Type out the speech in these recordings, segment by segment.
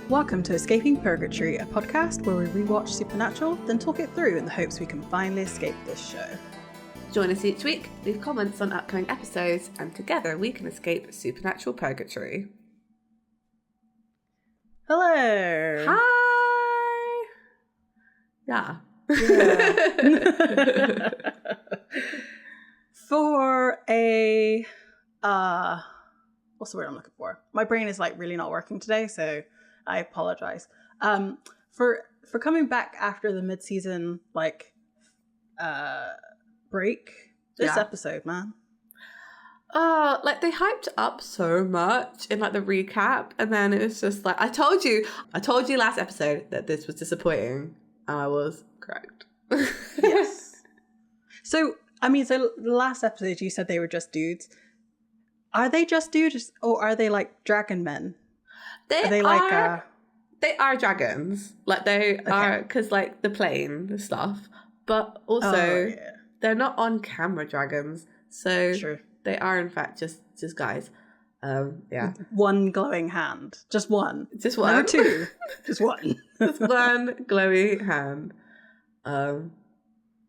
Welcome to Escaping Purgatory, a podcast where we rewatch Supernatural, then talk it through in the hopes we can finally escape this show. Join us each week, leave comments on upcoming episodes, and together we can escape Supernatural Purgatory. Hello! Hi! Yeah. For a... what's the word I'm looking for? My brain is really not working today, so I apologize. For coming back after the mid-season break, this episode, man. They hyped up so much in the recap, and then it was just I told you last episode that this was disappointing, and I was correct. Yes. So the last episode you said they were just dudes. Are they just dudes, or are they dragon men? They are dragons. They are, because the plane, the stuff. But also, they're not on camera dragons. So True. They are, in fact, just guys. Yeah. With one glowing hand. Just one. Just one. Never two. Just one. Just one glowy hand.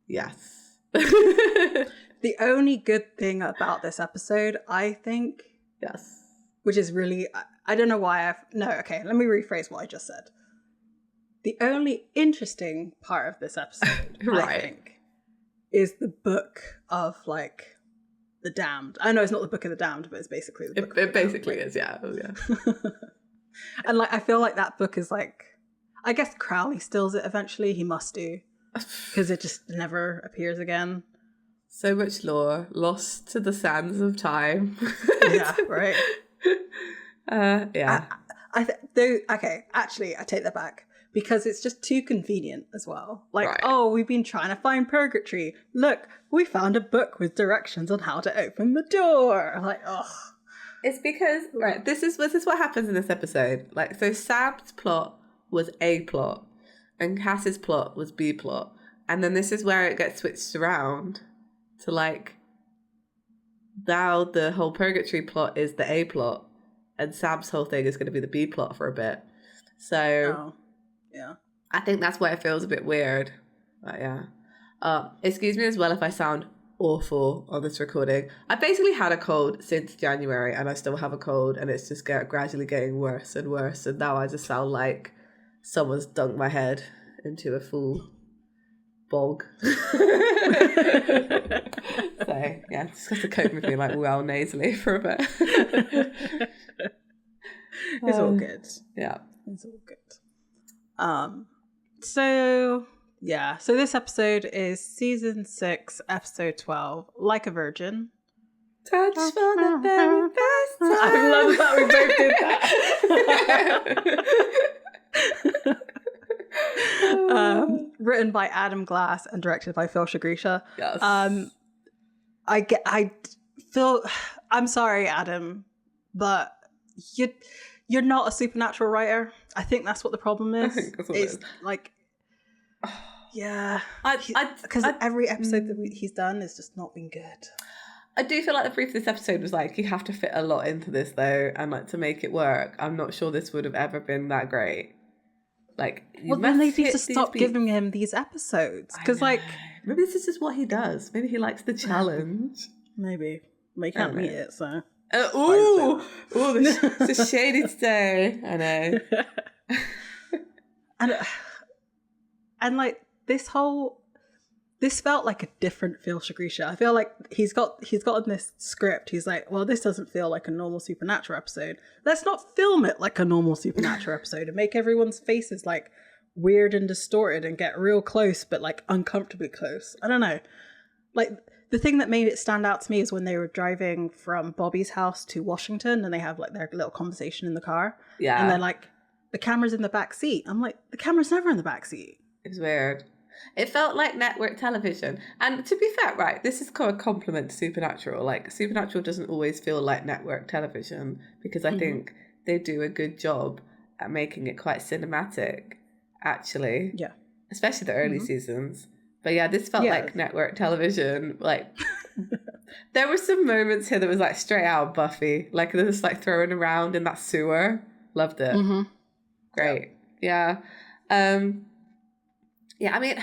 Yes. The only good thing about this episode, I think... Yes. Which is really... I don't know why let me rephrase what I just said. The only interesting part of this episode, right, I think, is the book of, the damned. I know it's not the book of the damned, but it's basically the book It basically is, yeah. Oh, yeah. And, I feel like that book is, I guess Crowley steals it eventually. He must do. Because it just never appears again. So much lore lost to the sands of time. Yeah, right. Yeah. Actually, I take that back, because it's just too convenient as well. Right. Oh, we've been trying to find purgatory. Look, we found a book with directions on how to open the door. It's because, right, this is what happens in this episode. So Sam's plot was A plot, and Cass's plot was B plot. And then this is where it gets switched around to now the whole purgatory plot is the A plot, and Sam's whole thing is going to be the B plot for a bit. So, yeah, I think that's why it feels a bit weird. Excuse me as well if I sound awful on this recording. I basically had a cold since January, and I still have a cold, and it's just gradually getting worse and worse. And now I just sound like someone's dunked my head into a full bog. So yeah, just have to cope with me well nasally for a bit. It's all good. Yeah, it's all good. So this episode is season 6, episode 12, Like a Virgin. Touch for the very first time. I love that we both did that. Written by Adam Glass and directed by Phil Shigrisha. Yes. I'm sorry, Adam, but you're not a supernatural writer. I think that's what the problem is. I think that's what it is. Yeah, because every episode that he's done has just not been good. I do feel like the brief of this episode was you have to fit a lot into this though, and to make it work. I'm not sure this would have ever been that great. Then they need to stop giving him these episodes, because maybe this is just what he does. Maybe he likes the challenge. Maybe they can't meet it, so. This is shady today. I know. and this felt like a different Phil Shigrisha. I feel like he's gotten this script. He's well, this doesn't feel like a normal Supernatural episode. Let's not film it like a normal Supernatural episode and make everyone's faces weird and distorted and get real close, but uncomfortably close. I don't know. The thing that made it stand out to me is when they were driving from Bobby's house to Washington, and they have their little conversation in the car. Yeah. And they're the camera's in the back seat. I'm the camera's never in the back seat. It's weird. It felt like network television. And to be fair, right, this is a compliment to Supernatural. Supernatural doesn't always feel like network television, because I think they do a good job at making it quite cinematic, actually. Yeah. Especially the early seasons. But yeah, this felt like network television. There were some moments here that was straight out of Buffy. They're just throwing around in that sewer. Loved it. Great. Yeah. Yeah, I mean,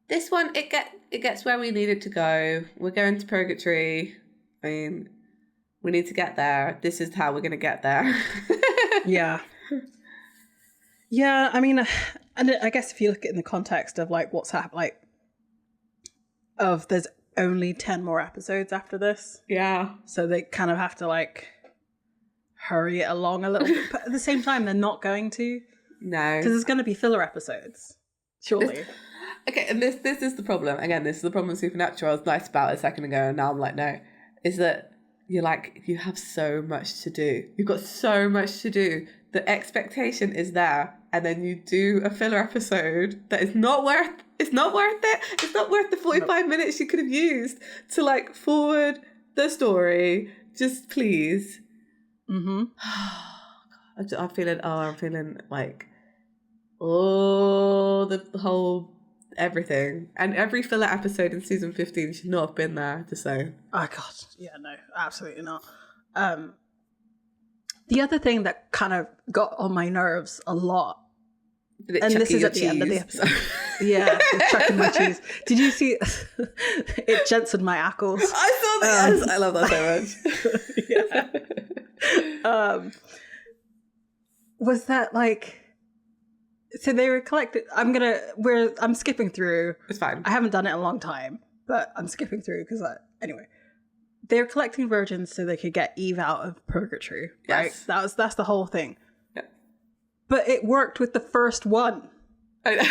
this one, it gets where we need it to go. We're going to purgatory. I mean, we need to get there. This is how we're going to get there. Yeah. Yeah, I mean, and I guess if you look at it in the context of like what's happened, like, of there's only 10 more episodes after this. Yeah. So they kind of have to like hurry it along a little bit. But at the same time, they're not going to. No. Because there's going to be filler episodes. Surely. Okay, and this is the problem. Again, this is the problem with Supernatural. I was nice about it a second ago, and now I'm like, no. Is that you're like, you have so much to do. You've got so much to do. The expectation is there, and then you do a filler episode that is not worth it. It's not worth the 45 minutes you could have used to like forward the story. Just please. Mm-hmm. I'm feeling like, the whole everything. And every filler episode in season 15 should not have been there to say. Oh god, yeah, no, absolutely not. The other thing that kind of got on my nerves a lot, and this is at the end of the episode. Yeah, chucking my cheese. Did you see it? Jensened my ackles. I saw that. I love that so much. Was that like? So they were collected. I'm skipping through. It's fine. I haven't done it in a long time, but I'm skipping through because anyway. They're collecting virgins so they could get Eve out of purgatory. Yes. Right? That's the whole thing. Yeah. But it worked with the first one. I know.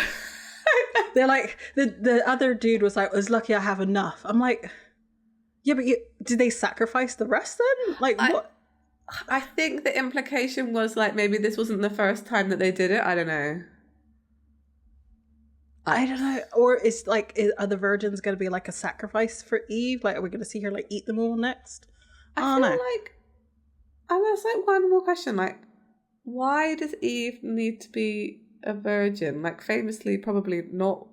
They're like, the other dude was like, I was lucky I have enough. I'm like, yeah, but did they sacrifice the rest then? Like, what? I think the implication was like, maybe this wasn't the first time that they did it. I don't know. I don't know. Or is like, are the virgins going to be like a sacrifice for Eve? Like, are we going to see her like eat them all next? I feel like, and there's like one more question, like, why does Eve need to be a virgin? Like, famously, probably not.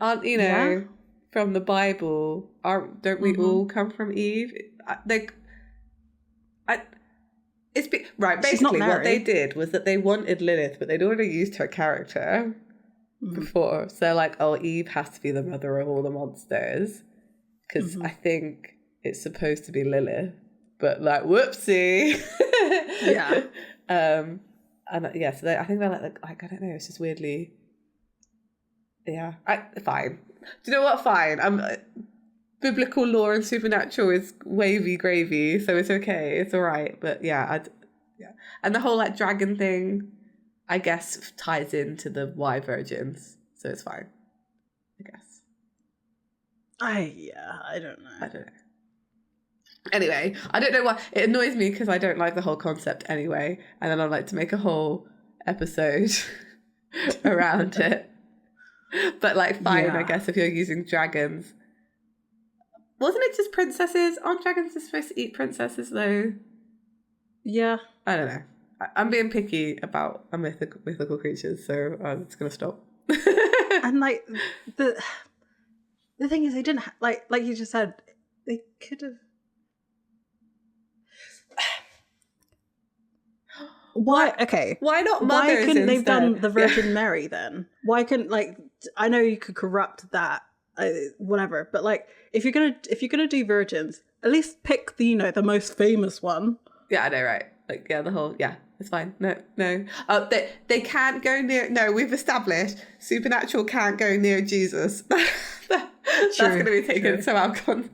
Aren't, from the Bible, don't we all come from Eve? Basically what they did was that they wanted Lilith, but they'd already used her character before. So like, Eve has to be the mother of all the monsters, because I think it's supposed to be Lilith, but like, whoopsie. Yeah. So I think they're like I don't know, it's just weirdly, fine. Do you know what? Fine. Biblical lore and supernatural is wavy gravy, so it's okay. It's all right. But yeah. And the whole like dragon thing, I guess, ties into the why virgins, so it's fine, I guess. I don't know. Anyway, I don't know why it annoys me, because I don't like the whole concept anyway, and then I'd like to make a whole episode around it. But like, fine, I guess, if you're using dragons. Wasn't it just princesses? Aren't dragons just supposed to eat princesses though? Yeah. I don't know. I'm being picky about mythical creatures, so I'm just gonna stop. And like the thing is, they didn't like you just said, they could have. Why? Okay. Why not mothers? Why couldn't they have instead? done the Virgin Mary then? Why couldn't, like, I know you could corrupt that, whatever, but like, if you're gonna do virgins, at least pick the the most famous one. Yeah, I know, right? Like, yeah, the whole it's fine. No. They can't go near. No, we've established Supernatural can't go near Jesus. That's going to be taken so out of context.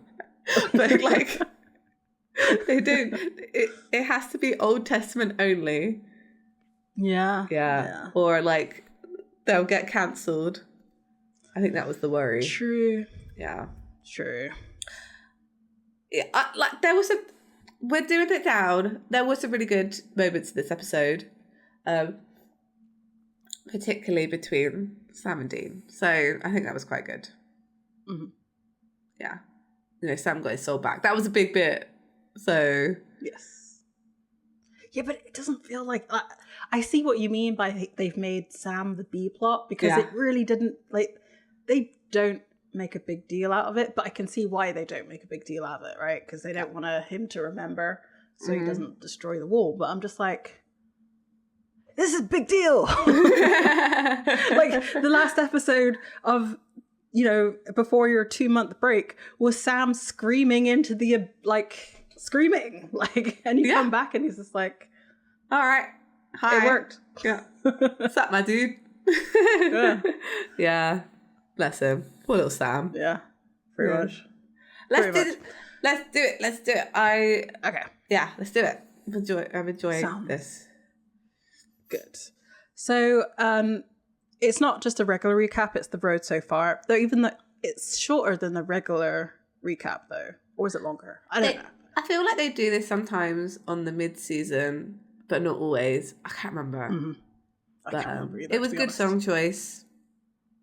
But like, they do. It has to be Old Testament only. Yeah. Or like, they'll get cancelled. I think that was the worry. True. Yeah. True. Yeah, there was we're doing it down. There was some really good moments in this episode, particularly between Sam and Dean. So I think that was quite good. Mm-hmm. Yeah, Sam got his soul back. That was a big bit. So yes, yeah, but it doesn't feel like. I see what you mean by they've made Sam the B plot, because it really didn't, like, they don't make a big deal out of it, but I can see why they don't make a big deal out of it, right? Because they don't want him to remember so he doesn't destroy the wall. But I'm just like, this is a big deal. Like the last episode of, you know, before your 2-month break was Sam screaming into the, like, screaming. Like, and you come back and he's just like, all right, hi. It worked. Yeah. What's up, my dude? Yeah. Bless him. Poor little Sam. Yeah. Pretty much. Let's do it. Okay. Yeah, let's do it. I'm enjoying this. Good. So, it's not just a regular recap, it's the road so far. Though even though it's shorter than the regular recap though. Or is it longer? I don't know. I feel like they do this sometimes on the mid-season, but not always. I can't remember. Mm-hmm. I can't remember either, it was good song choice.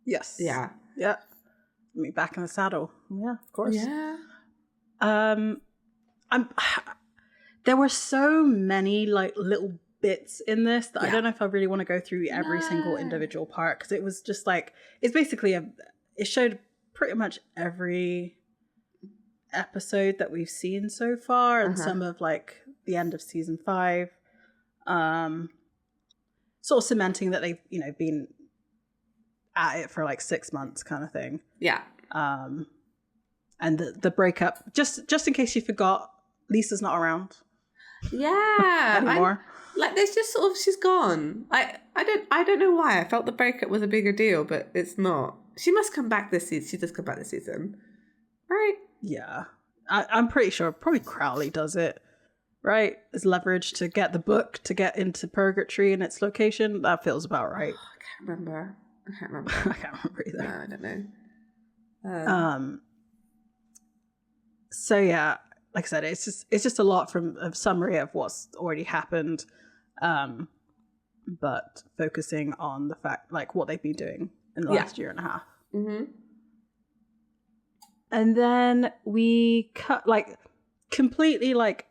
Yes. Yeah. Yeah. I mean, back in the saddle. Yeah, of course. Yeah. There were so many like little bits in this that I don't know if I really want to go through every single individual part, because it was just like, it's basically it showed pretty much every episode that we've seen so far, and some of like the end of season 5, sort of cementing that they've, you know, been at it for like 6 months kind of thing. Yeah. And the breakup, just in case you forgot, Lisa's not around. Yeah. Anymore. Like there's just sort of, she's gone. I don't know why. I felt the breakup was a bigger deal, but it's not. She must come back this season. She does come back this season. Right? Yeah. I'm pretty sure probably Crowley does it. Right? As leverage to get the book to get into Purgatory and its location. That feels about right. I can't remember. I can't remember either. No, I don't know. So yeah, like I said, it's just a lot from a summary of what's already happened, but focusing on the fact, like, what they've been doing in the last year and a half. Mm-hmm. And then we cut, like, completely, like,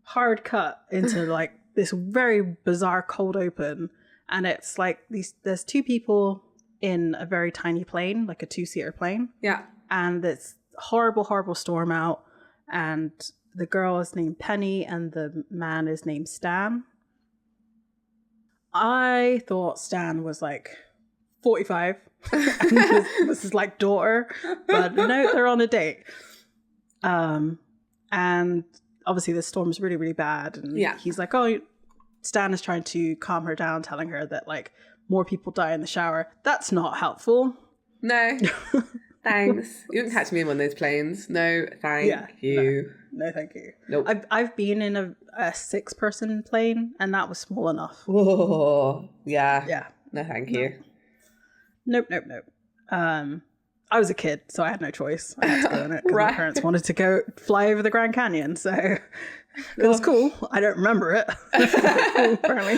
hard cut into, like, this very bizarre cold open. And it's, like, there's 2 people in a very tiny plane, like a 2-seater plane. Yeah. And it's horrible, horrible storm out. And the girl is named Penny and the man is named Stan. I thought Stan was, like, 45. And was his like daughter, but no, they're on a date. And obviously the storm's really, really bad, and he's like, oh, Stan is trying to calm her down, telling her that like more people die in the shower. That's not helpful. No. Thanks. You didn't catch me in one of those planes. No, thank you. No, thank you. Nope. I've been in a 6-person plane, and that was small enough. Whoa. Yeah. Yeah. No, thank you. Nope. I was a kid, so I had no choice. I had to go in it because my parents wanted to go fly over the Grand Canyon, so it was cool. I don't remember it. Cool, apparently.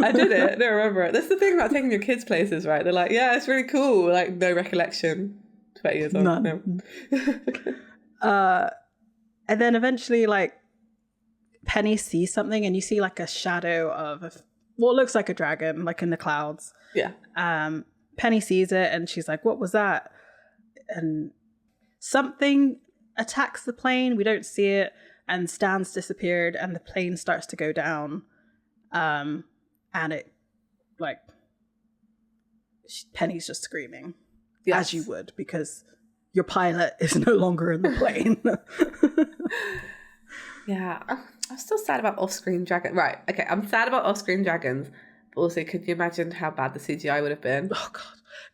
I did it. I don't remember it. That's the thing about taking your kids places, right? They're like, yeah, it's really cool. Like, no recollection. 20 years old. None. No. And then eventually, like, Penny sees something, and you see like a shadow of what looks like a dragon, like in the clouds. Yeah. Penny sees it and she's like, what was that? And something attacks the plane. We don't see it. And Stan's disappeared and the plane starts to go down. And it, like, Penny's just screaming. Yes. As you would, because your pilot is no longer in the plane. Yeah. I'm still sad about off-screen dragons. Right. Okay. I'm sad about off-screen dragons. But also, could you imagine how bad the CGI would have been? Oh, God.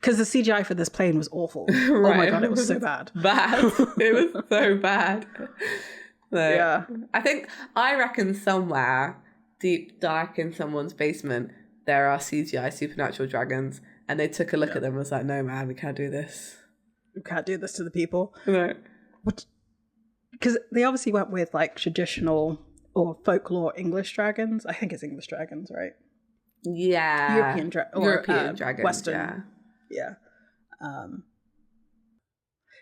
Because the CGI for this plane was awful. Right. Oh, my God. It was so bad. It was so bad. So, yeah. I reckon somewhere deep, dark in someone's basement, there are CGI supernatural dragons. And they took a look at them and was like, no, man, we can't do this. We can't do this to the people. No. Because they obviously went with, like, traditional or folklore English dragons. I think it's English dragons, right? Yeah. European dragons. Western. Yeah.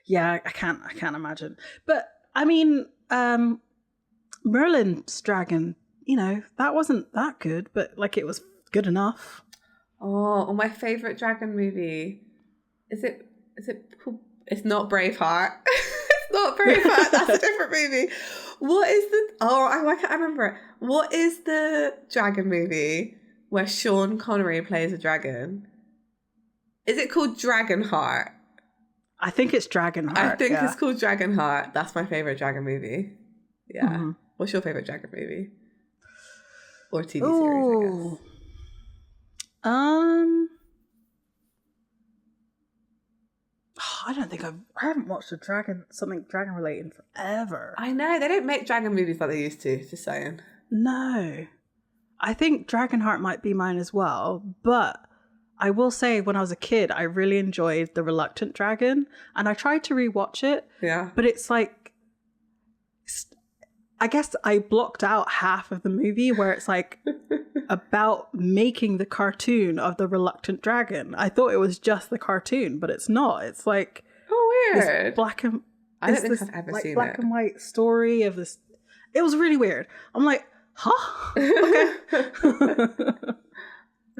Yeah, I can't imagine. But, I mean, Merlin's dragon, you know, that wasn't that good, but, like, it was good enough. Oh, my favourite dragon movie. Is it? It's not Braveheart. It's not Braveheart. That's a different movie. What is the... Oh, I can't remember it. What is the dragon movie where Sean Connery plays a dragon? Is it called Dragonheart? I think it's Dragonheart. I think it's called Dragonheart. That's my favourite dragon movie. Yeah. Mm-hmm. What's your favourite dragon movie? Or TV series, I guess. I don't think I haven't watched something dragon related forever. I know, they don't make dragon movies like they used to, just saying. No. I think Dragonheart might be mine as well, but I will say when I was a kid, I really enjoyed The Reluctant Dragon, and I tried to rewatch it. Yeah. But it's like, I guess I blocked out half of the movie where it's like about making the cartoon of the Reluctant Dragon. I thought it was just the cartoon, but it's not. It's like weird. Black and I don't think I've ever seen black it. and white story of this. It was really weird. I'm like, huh? Okay.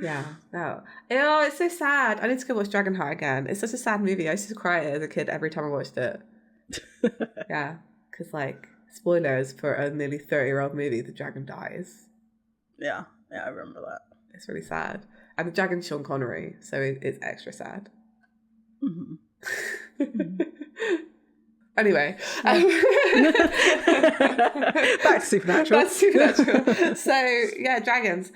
Yeah, no. Oh, it's so sad. I need to go watch Dragonheart again. It's such a sad movie. I used to cry as a kid every time I watched it. Yeah, because like, spoilers for a nearly 30-year-old movie, the dragon dies. Yeah, I remember that. It's really sad. And the dragon's Sean Connery, so it's extra sad. Mm-hmm. Mm-hmm. Anyway. Back to Supernatural. So, yeah, dragons.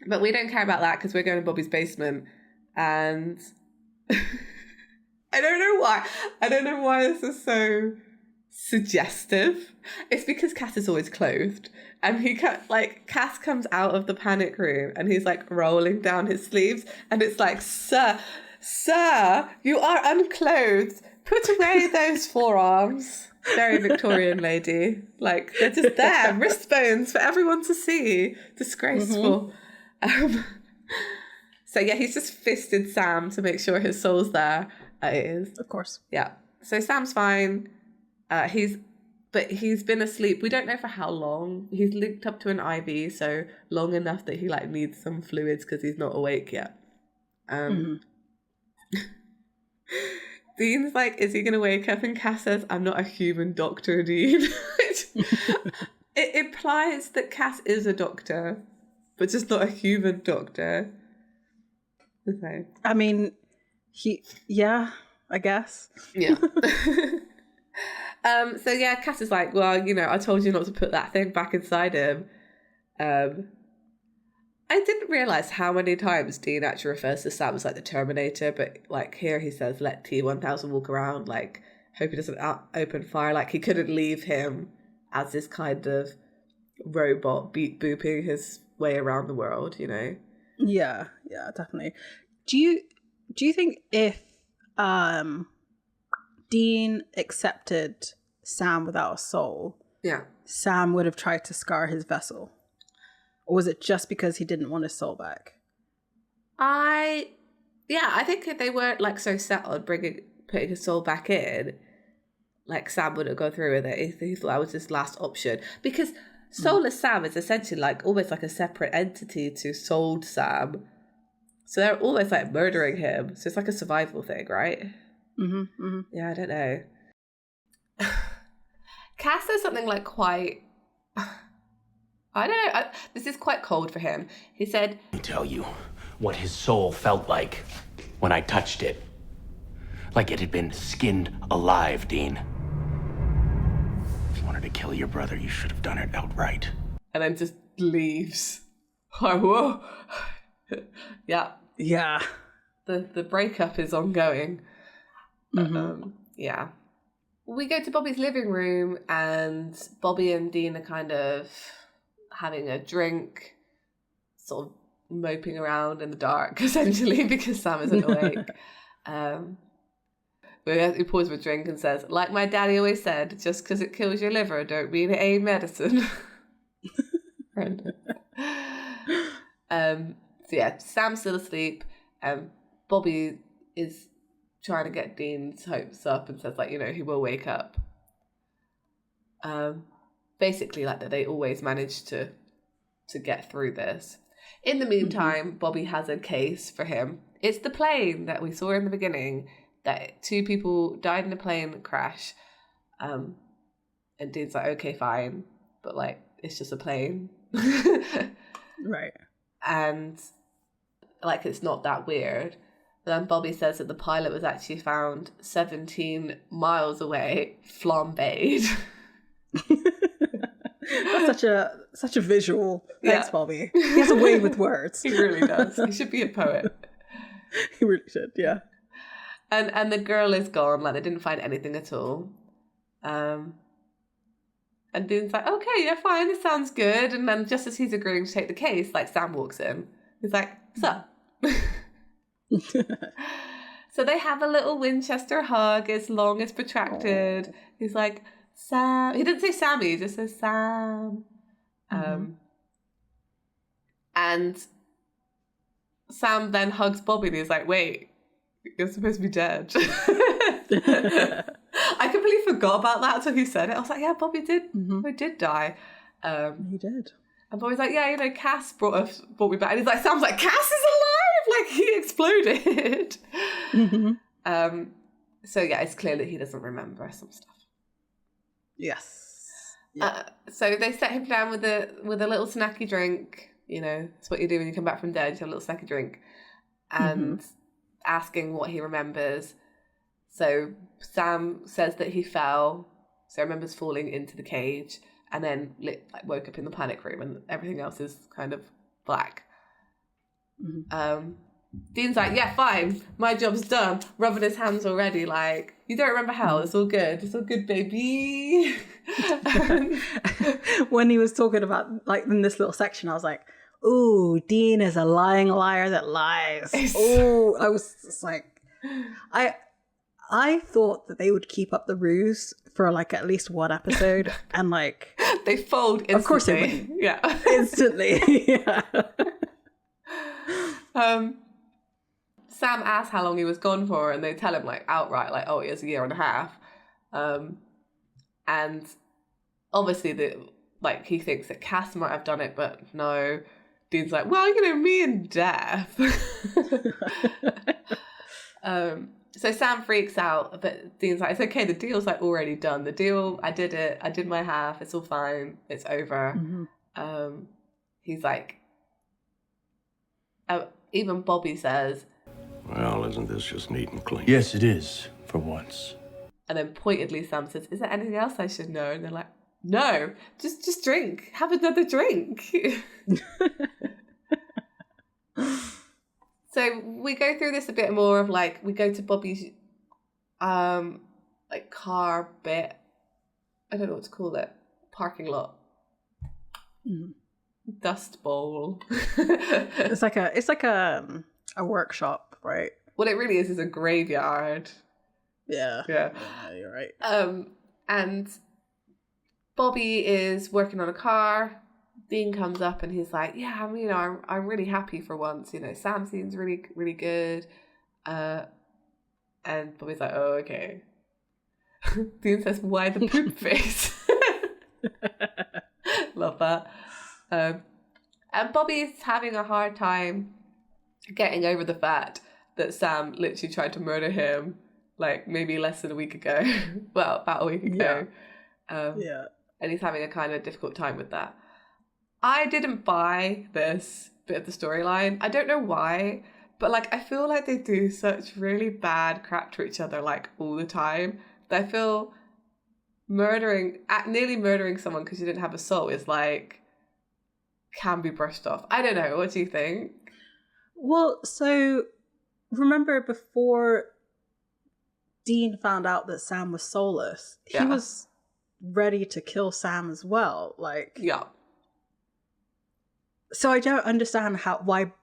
But we don't care about that because we're going to Bobby's basement. And I don't know why this is so suggestive. It's because Cass is always clothed. And Cass comes out of the panic room and he's like rolling down his sleeves. And it's like, sir, you are unclothed. Put away those forearms. Very Victorian lady. Like, they're just there. Wrist bones for everyone to see. Disgraceful. Mm-hmm. So, yeah, he's just fisted Sam to make sure his soul's there. It is. Of course. Yeah. So, Sam's fine. He's been asleep. We don't know for how long. He's linked up to an IV, so long enough that he, like, needs some fluids because he's not awake yet. Dean's like, is he going to wake up? And Cass says, I'm not a human doctor, Dean. It implies that Cass is a doctor, but just not a human doctor. Okay. I mean, I guess. Yeah. So yeah, Cass is like, well, I told you not to put that thing back inside him. I didn't realise how many times Dean actually refers to Sam as like the Terminator, but like here he says, let T-1000 walk around, like hope he doesn't open fire. Like he couldn't leave him as this kind of robot beat booping his way around the world, Yeah, definitely. Do you think if Dean accepted Sam without a soul, Sam would have tried to scar his vessel? Or was it just because he didn't want his soul back? I think if they weren't like so set on putting his soul back in, like Sam wouldn't go through with it. He thought that was his last option. Because soulless Sam is essentially like almost like a separate entity to souled Sam. So they're almost like murdering him. So it's like a survival thing, right? Mm-hmm, mm-hmm. Yeah, I don't know. Cass says something like quite... I don't know. This is quite cold for him. He said... I tell you what his soul felt like when I touched it. Like it had been skinned alive, Dean. If you wanted to kill your brother, you should have done it outright. And then just leaves. Whoa. Yeah. Yeah. The breakup is ongoing. Mm-hmm. Yeah. We go to Bobby's living room and Bobby and Dean are kind of having a drink, sort of moping around in the dark, essentially, because Sam isn't awake. He pours with a drink and says, like my daddy always said, just because it kills your liver, don't mean it ain't medicine. So yeah, Sam's still asleep. Bobby is trying to get Dean's hopes up and says, like, he will wake up. Basically, like that they always manage to get through this. In the meantime, Bobby has a case for him. It's the plane that we saw in the beginning, that 2 people died in a plane crash. And Dean's like, okay, fine. But like, it's just a plane. Right. And like, it's not that weird. But then Bobby says that the pilot was actually found 17 miles away, flambéed. That's such a visual. Thanks, Bobby. He has a way with words. He really does. He should be a poet. He really should, yeah. And the girl is gone. Like, they didn't find anything at all. And Dean's like, okay, yeah, fine, this sounds good. And then just as he's agreeing to take the case, like, Sam walks in. He's like, what's up? So they have a little Winchester hug. It's long, it's protracted. Aww. He's like, Sam. He didn't say Sammy, he just says Sam. And Sam then hugs Bobby and he's like, wait, you're supposed to be dead. I completely forgot about that until he said it. I was like, yeah, Bobby did die. He did. And Bobby's like, yeah, Cass brought me back. And he's like, Sam's like, Cass is alive! Like, he exploded. So yeah, it's clear that he doesn't remember some stuff. Yes. Yeah. So they set him down with a little snacky drink. You know, it's what you do when you come back from dead. You have a little snacky drink. And asking what he remembers. So Sam says that he fell. So remembers falling into the cage. And then woke up in the panic room and everything else is kind of black. Dean's like, yeah, fine, my job's done. Rubbing his hands already, like, you don't remember hell, it's all good, baby. When he was talking about, like, in this little section, I was like, ooh, Dean is a lying liar that lies. Oh, I was just like, I thought that they would keep up the ruse for like at least one episode, and like they fold instantly. Of course they would. Yeah. Instantly. Yeah. Sam asks how long he was gone for, and they tell him like outright, like, oh, it was a year and a half. And obviously he thinks that Cass might have done it, but no. Dean's like, well, me and death. So Sam freaks out, but Dean's like, it's okay, the deal's like already done. The deal, I did it, I did my half, it's all fine, it's over. He's like, even Bobby says, well, isn't this just neat and clean? Yes, it is, for once. And then pointedly Sam says, is there anything else I should know? And they're like, no, just drink, have another drink. So we go through this a bit more of like, we go to Bobby's like car bit. I don't know what to call it. Parking lot. Dust bowl. It's like a workshop, right? What it really is a graveyard. Yeah. Yeah. You're right. And Bobby is working on a car. Dean comes up and he's like, yeah, I'm really happy for once. Sam seems really, really good. And Bobby's like, oh, okay. Dean says, why the poop face? Love that. And Bobby's having a hard time getting over the fact that Sam literally tried to murder him, like, maybe less than a week ago. Well, about a week ago. Yeah. And he's having a kind of difficult time with that. I didn't buy this bit of the storyline. I don't know why, but like I feel like they do such really bad crap to each other like all the time. That I feel nearly murdering someone because you didn't have a soul is like can be brushed off. I don't know. What do you think? Well, so remember before Dean found out that Sam was soulless, he was ready to kill Sam as well. Like, yeah. So I don't understand why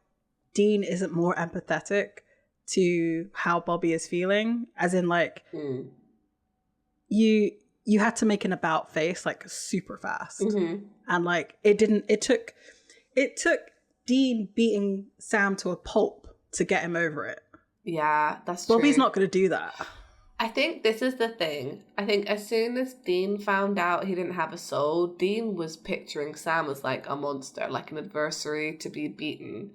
Dean isn't more empathetic to how Bobby is feeling. As in, like, you had to make an about face like super fast, and like it took Dean beating Sam to a pulp to get him over it. Yeah, that's true. Bobby's not going to do that. I think this is the thing. I think as soon as Dean found out he didn't have a soul, Dean was picturing Sam as like a monster, like an adversary to be beaten.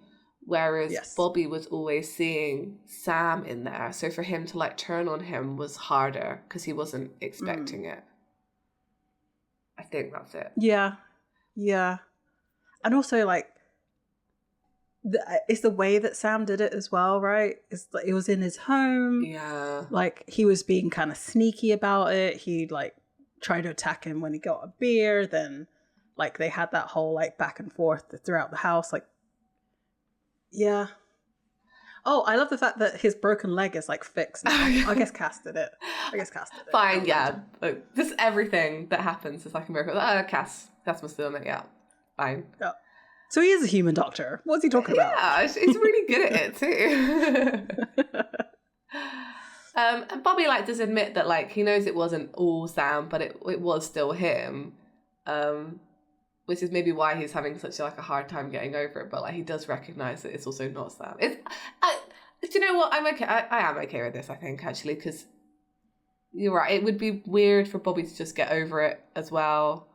Whereas Bobby was always seeing Sam in there. So for him to like turn on him was harder because he wasn't expecting it. I think that's it. Yeah. And also, like, it's the way that Sam did it as well, right? It was in his home. Yeah. Like, he was being kind of sneaky about it. He, like, tried to attack him when he got a beer. Then, like, they had that whole, like, back and forth throughout the house. Like, yeah. Oh, I love the fact that his broken leg is, like, fixed now. I guess Cass did it. Fine, yeah. Look, just everything that happens is like a miracle. Cass must have done it, yeah. Fine. Yeah. So he is a human doctor. What's he talking about? Yeah, he's really good at it too. And Bobby, like, does admit that, like, he knows it wasn't all Sam, but it was still him. Which is maybe why he's having such like a hard time getting over it. But like, he does recognize that it's also not Sam. Do you know what? I'm okay. I am okay with this, I think, actually, because you're right. It would be weird for Bobby to just get over it as well.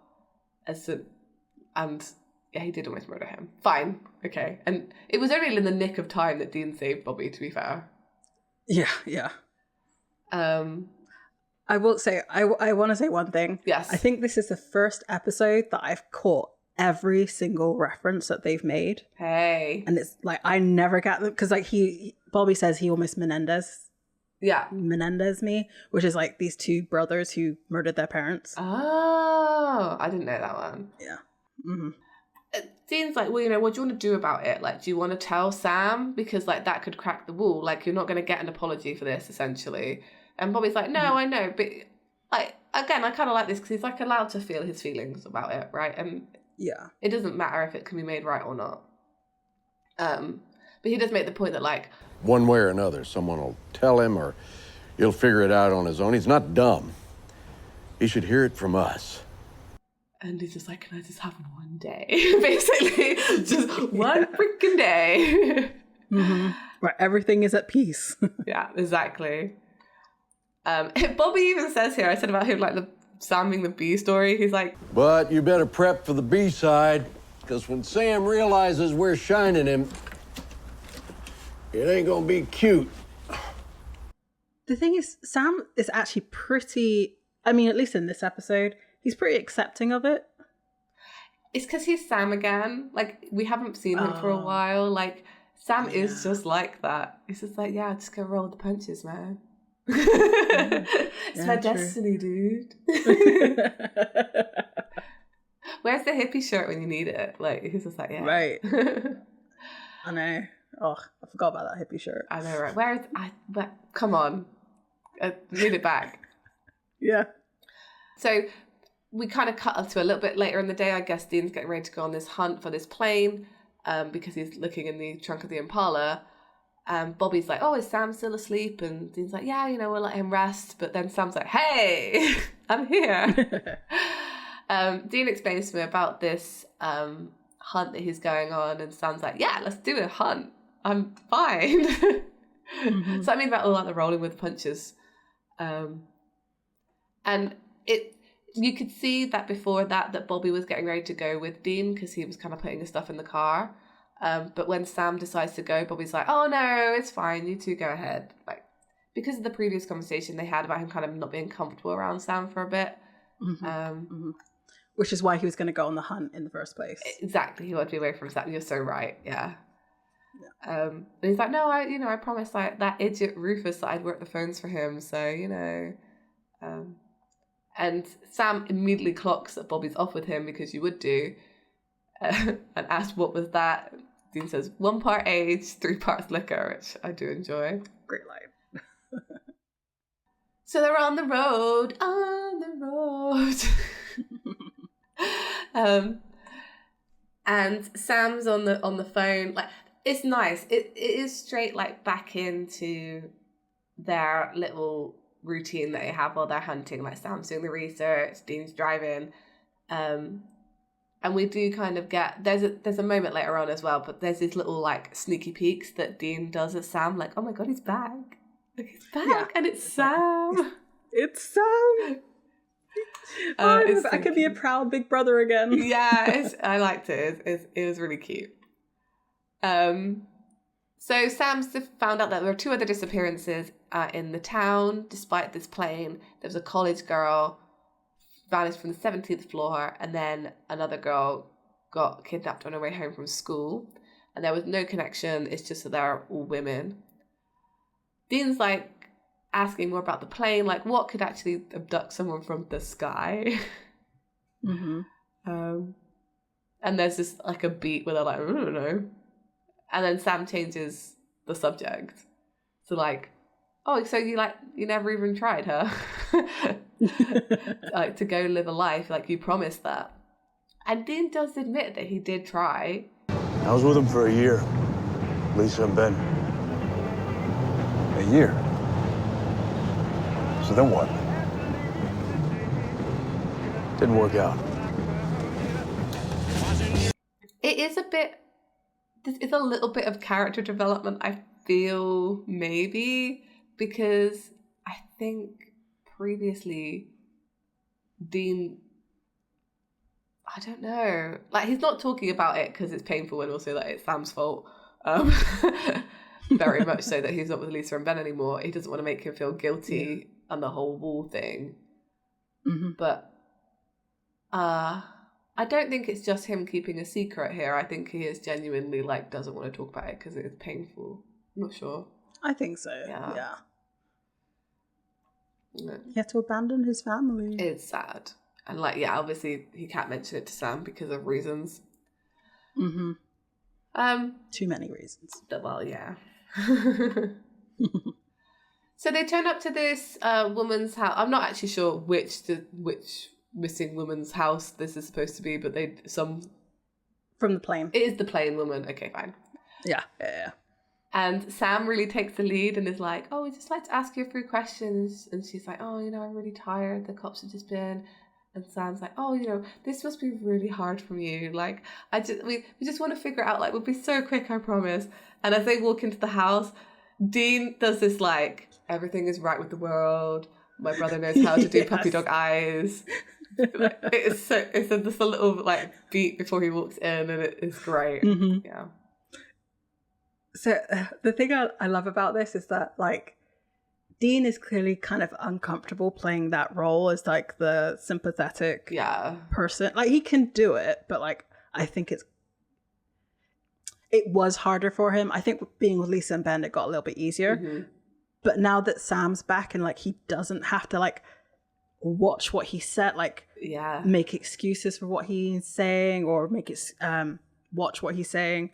And yeah, he did almost murder him. Fine. Okay. And it was only in the nick of time that Dean saved Bobby, to be fair. Yeah. I will say, I want to say one thing. Yes. I think this is the first episode that I've caught every single reference that they've made. Hey. And it's like, I never get them, because like Bobby says he almost Menendez me, which is like these two brothers who murdered their parents. Oh, I didn't know that one. Yeah. Mm-hmm. Dean's like, well, what do you want to do about it? Like, do you want to tell Sam? Because like that could crack the wall. Like, you're not going to get an apology for this, essentially. And Bobby's like, no, I know, but like, again, I kind of like this because he's like allowed to feel his feelings about it, right? And yeah, it doesn't matter if it can be made right or not. But he does make the point that, like, One way or another, someone will tell him or he'll figure it out on his own. He's not dumb. He should hear it from us. And he's just like, can I just have one day? Basically, just one freaking day. Mm-hmm. Where everything is at peace. Yeah, exactly. Bobby even says here, I said about him, like, the Sam being the B story. He's like, But you better prep for the B-side, because when Sam realizes we're shining him, it ain't gonna be cute. The thing is, Sam is actually pretty, I mean, at least in this episode, he's pretty accepting of it. it's because he's Sam again. Like, we haven't seen him for a while. Like, Sam is just like that. He's just like, yeah, just go roll the punches, man. It's my destiny, dude. Where's the hippie shirt when you need it? Like, he's just like, yeah. Right. I know. Oh, I forgot about that hippie shirt. I know, right? Come on. Need it back. Yeah. So we kind of cut up to a little bit later in the day. I guess Dean's getting ready to go on this hunt for this plane because he's looking in the trunk of the Impala. Bobby's like, oh, is Sam still asleep? And Dean's like, yeah, we'll let him rest. But then Sam's like, hey, I'm here. Dean explains to me about this hunt that he's going on. And Sam's like, yeah, let's do a hunt. I'm fine. Mm-hmm. So I mean about all like the rolling with punches. And you could see that before that Bobby was getting ready to go with Dean because he was kind of putting his stuff in the car. But when Sam decides to go, Bobby's like, oh no, it's fine, you two go ahead. Like, because of the previous conversation they had about him kind of not being comfortable around Sam for a bit. Mm-hmm. Which is why he was going to go on the hunt in the first place. Exactly, he wanted to be away from Sam. You're so right, yeah. And he's like, no, I promised like that idiot Rufus that I'd work the phones for him, so and Sam immediately clocks that Bobby's off with him because you would do, and asks what was that. Dean says 1 part age, 3 parts liquor, which I do enjoy. Great line. So they're on the road. And Sam's on the phone. Like, it's nice. It is straight like back into their little routine that they have while they're hunting. Like, Sam's doing the research, Dean's driving, and we do kind of get there's a moment later on as well, but there's these little like sneaky peeks that Dean does at Sam, like, oh my god, he's back. Like, he's back, and it's Sam. It's Sam. I could be a proud big brother again. Yeah, I liked it. It was really cute. So Sam's found out that there were 2 other disappearances in the town. Despite this plane, there was a college girl vanished from the 17th floor, and then another girl got kidnapped on her way home from school, and there was no connection. It's just that they're all women. Dean's like asking more about the plane, like what could actually abduct someone from the sky. And there's this like a beat where they're like, I don't know, and then Sam changes the subject to like, oh, so you never even tried, huh? Like to go live a life, like you promised that. And Dean does admit that he did try. I was with him for a year, Lisa and Ben. A year? So then what? Didn't work out. It is a little bit of character development, I feel, maybe, because I think previously Dean, I don't know, like he's not talking about it because it's painful and also that it's Sam's fault. Very much so that he's not with Lisa and Ben anymore. He doesn't want to make him feel guilty and the whole wall thing. But I don't think it's just him keeping a secret here. I think he is genuinely like doesn't want to talk about it because it is painful. I'm not sure. I think so. Yeah. He had to abandon his family. It's sad. And like, yeah, obviously he can't mention it to Sam because of reasons. Too many reasons. Well, yeah. So they turn up to this woman's house. I'm not actually sure which missing woman's house this is supposed to be, but from the plane. It is the plane woman. Okay, fine. Yeah. And Sam really takes the lead and is like, oh, we'd just like to ask you a few questions. And she's like, oh, I'm really tired. The cops have just been. And Sam's like, oh, this must be really hard for you. Like, we just want to figure out, like, we'll be so quick, I promise. And as they walk into the house, Dean does this, like, everything is right with the world. My brother knows how to do puppy dog eyes. Like, it's just a little, like, beat before he walks in, and it is great. Yeah. So the thing I love about this is that, like, Dean is clearly kind of uncomfortable playing that role as, like, the sympathetic person. Like, he can do it, but, like, I think it was harder for him. I think being with Lisa and Ben, it got a little bit easier. But now that Sam's back and, like, he doesn't have to, like, watch what he said, like, make excuses for what he's saying or make it watch what he's saying,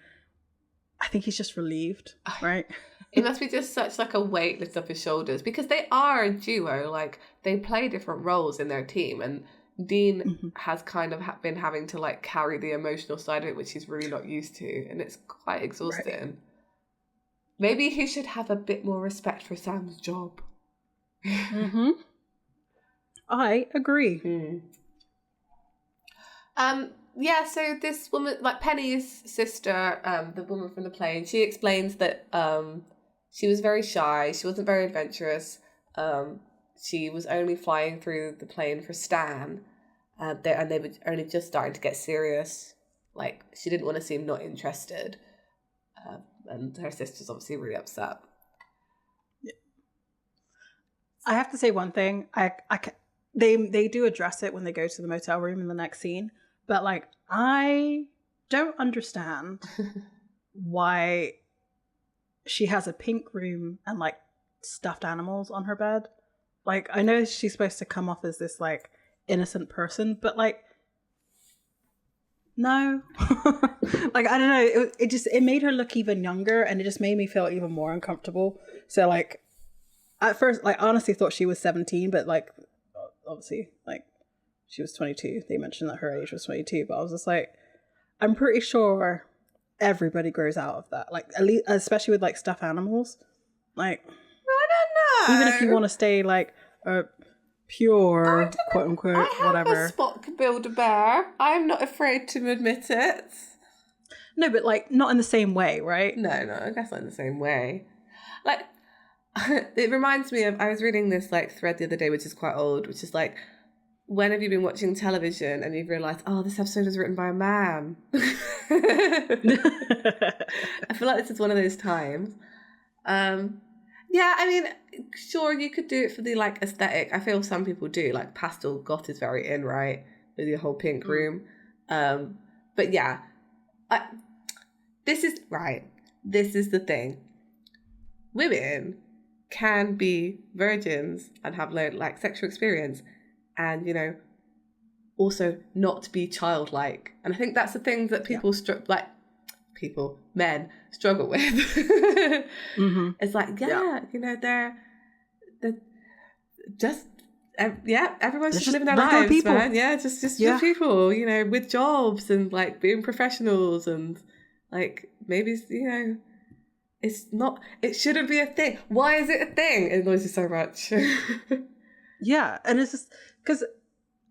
I think he's just relieved, right? It must be just such like a weight lifted off his shoulders because they are a duo. Like they play different roles in their team, and Dean has kind of been having to like carry the emotional side of it, which he's really not used to, and it's quite exhausting. Right. Maybe he should have a bit more respect for Sam's job. I agree. Yeah, so this woman, like Penny's sister, the woman from the plane, she explains that she was very shy. She wasn't very adventurous. She was only flying through the plane for Stan, and they were only just starting to get serious. Like, she didn't want to seem not interested. And her sister's obviously really upset. Yeah. I have to say one thing. They do address it when they go to the motel room in the next scene. But, like, I don't understand why she has a pink room and, like, stuffed animals on her bed. Like, I know she's supposed to come off as this, like, innocent person, but, like, no. Like, I don't know. It made her look even younger, and it just made me feel even more uncomfortable. So, like, at first, like, I honestly thought she was 17, but, like, obviously, like, she was 22. They mentioned that her age was 22, but I was just like, I'm pretty sure everybody grows out of that. Like, at least, especially with like stuffed animals. Like, I don't know. Even if you want to stay like pure, quote unquote, whatever. I have a spot to build a bear. I'm not afraid to admit it. No, but like not in the same way, right? No, I guess not in the same way. Like, it reminds me of, I was reading this like thread the other day, which is quite old, which is like, when have you been watching television and you've realised, oh, this episode was written by a man? I feel like this is one of those times. Yeah, I mean, sure, you could do it for the like aesthetic. I feel some people do. Like pastel goth is very in, right? With your whole pink room. But yeah, this is right. This is the thing. Women can be virgins and have like sexual experience, and also not be childlike. And I think that's the thing that people men struggle with. It's like, they're just everyone's just living their lives, people. Man. Yeah, just people, with jobs and like being professionals, and like maybe it shouldn't be a thing. Why is it a thing? It annoys you so much. Yeah, and it's just because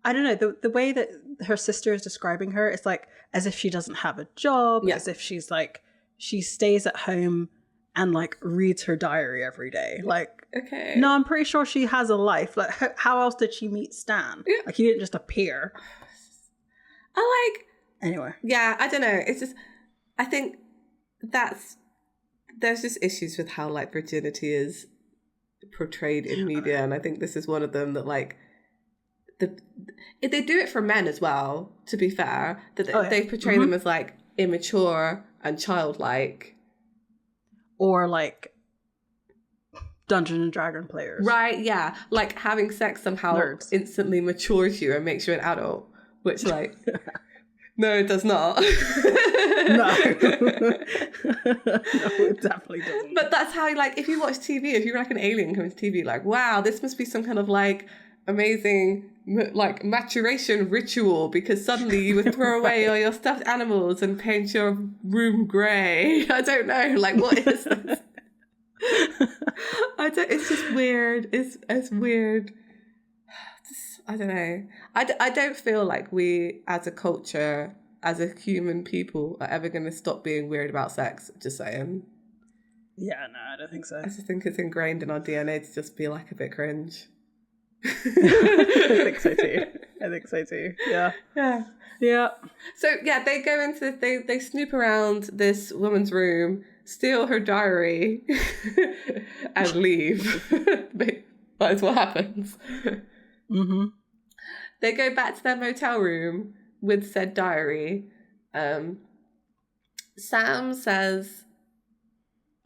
I don't know, the way that her sister is describing her, it's like as if she doesn't have a job, as if she's like, she stays at home and like reads her diary every day. Like, okay. No, I'm pretty sure she has a life. Like, how else did she meet Stan? Yeah. Like, he didn't just appear. Anyway. Yeah, I don't know. It's just, I think there's just issues with how like virginity is portrayed in media. And I think this is one of them that like, if they do it for men as well, to be fair, that they portray them as like immature and childlike, or like Dungeon and Dragon players, right? Yeah, like having sex somehow instantly matures you and makes you an adult, which like no, it does not. No, it definitely doesn't. But that's how, like, if you watch TV, if you're like an alien coming to TV, like, wow, this must be some kind of like amazing like maturation ritual, because suddenly you would throw away all your stuffed animals and paint your room grey. I don't know, like, what is this? It's just weird. It's weird. I don't know. I don't feel like we as a culture, as a human people, are ever going to stop being weird about sex. Just saying. Yeah, no, I don't think so. I just think it's ingrained in our DNA to just be like a bit cringe. I think so too. Yeah. So yeah, they go into they snoop around this woman's room, steal her diary, and leave. That's what happens. They go back to their motel room with said diary. Sam says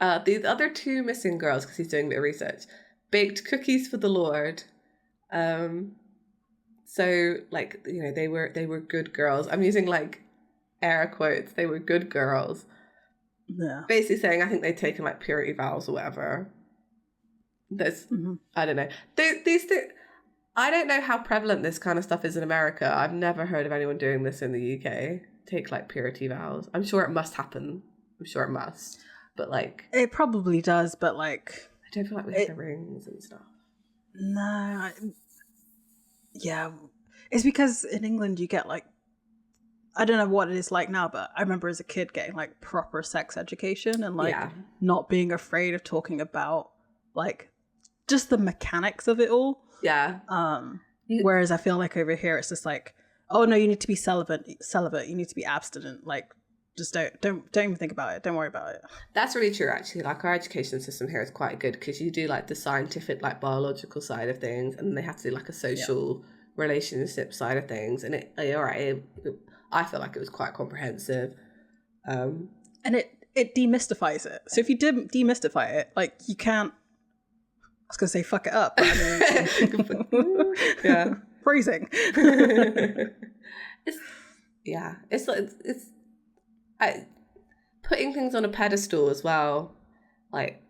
the other two missing girls, because he's doing a bit of research, baked cookies for the Lord. So like, they were good girls. I'm using like air quotes. They were good girls. Yeah. Basically saying, I think they'd taken like purity vows or whatever. There's, I don't know. These I don't know how prevalent this kind of stuff is in America. I've never heard of anyone doing this in the UK. Take like purity vows. I'm sure it must happen. I'm sure it must. But like, it probably does. But like, I don't feel like we have the rings and stuff. No. Yeah, it's because in England you get like, I don't know what it is like now, but I remember as a kid getting like proper sex education and like not being afraid of talking about like just the mechanics of it all. Yeah. Whereas I feel like over here it's just like, oh no, you need to be celibate. You need to be abstinent. Like, just don't even think about it. Don't worry about it. That's really true, actually. Like, our education system here is quite good, because you do like the scientific, like biological side of things, and they have to do like a social relationship side of things. And I feel like it was quite comprehensive. And it demystifies it. So if you didn't demystify it, like, you can't, I was gonna say fuck it up, but I mean, yeah, phrasing. It's putting things on a pedestal as well. Like,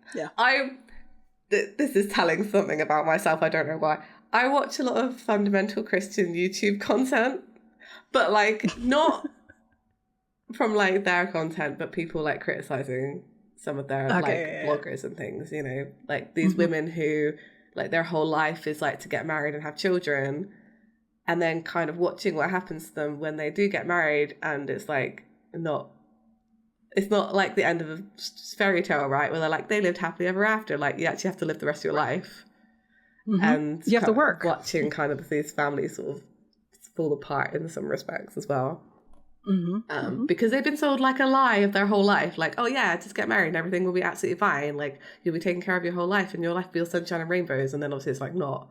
this is telling something about myself. I don't know why. I watch a lot of fundamental Christian YouTube content, but like not from like their content, but people like criticizing some of their bloggers and things, like these women who like their whole life is like to get married and have children, and then kind of watching what happens to them when they do get married, and it's like it's not like the end of a fairy tale, right? Where they're like, they lived happily ever after. Like, you actually have to live the rest of your life. And you have to work. Watching kind of these families sort of fall apart in some respects as well. Because they've been sold like a lie of their whole life. Like, oh yeah, just get married and everything will be absolutely fine. Like, you'll be taking care of your whole life and your life will be all sunshine and rainbows. And then obviously it's like not.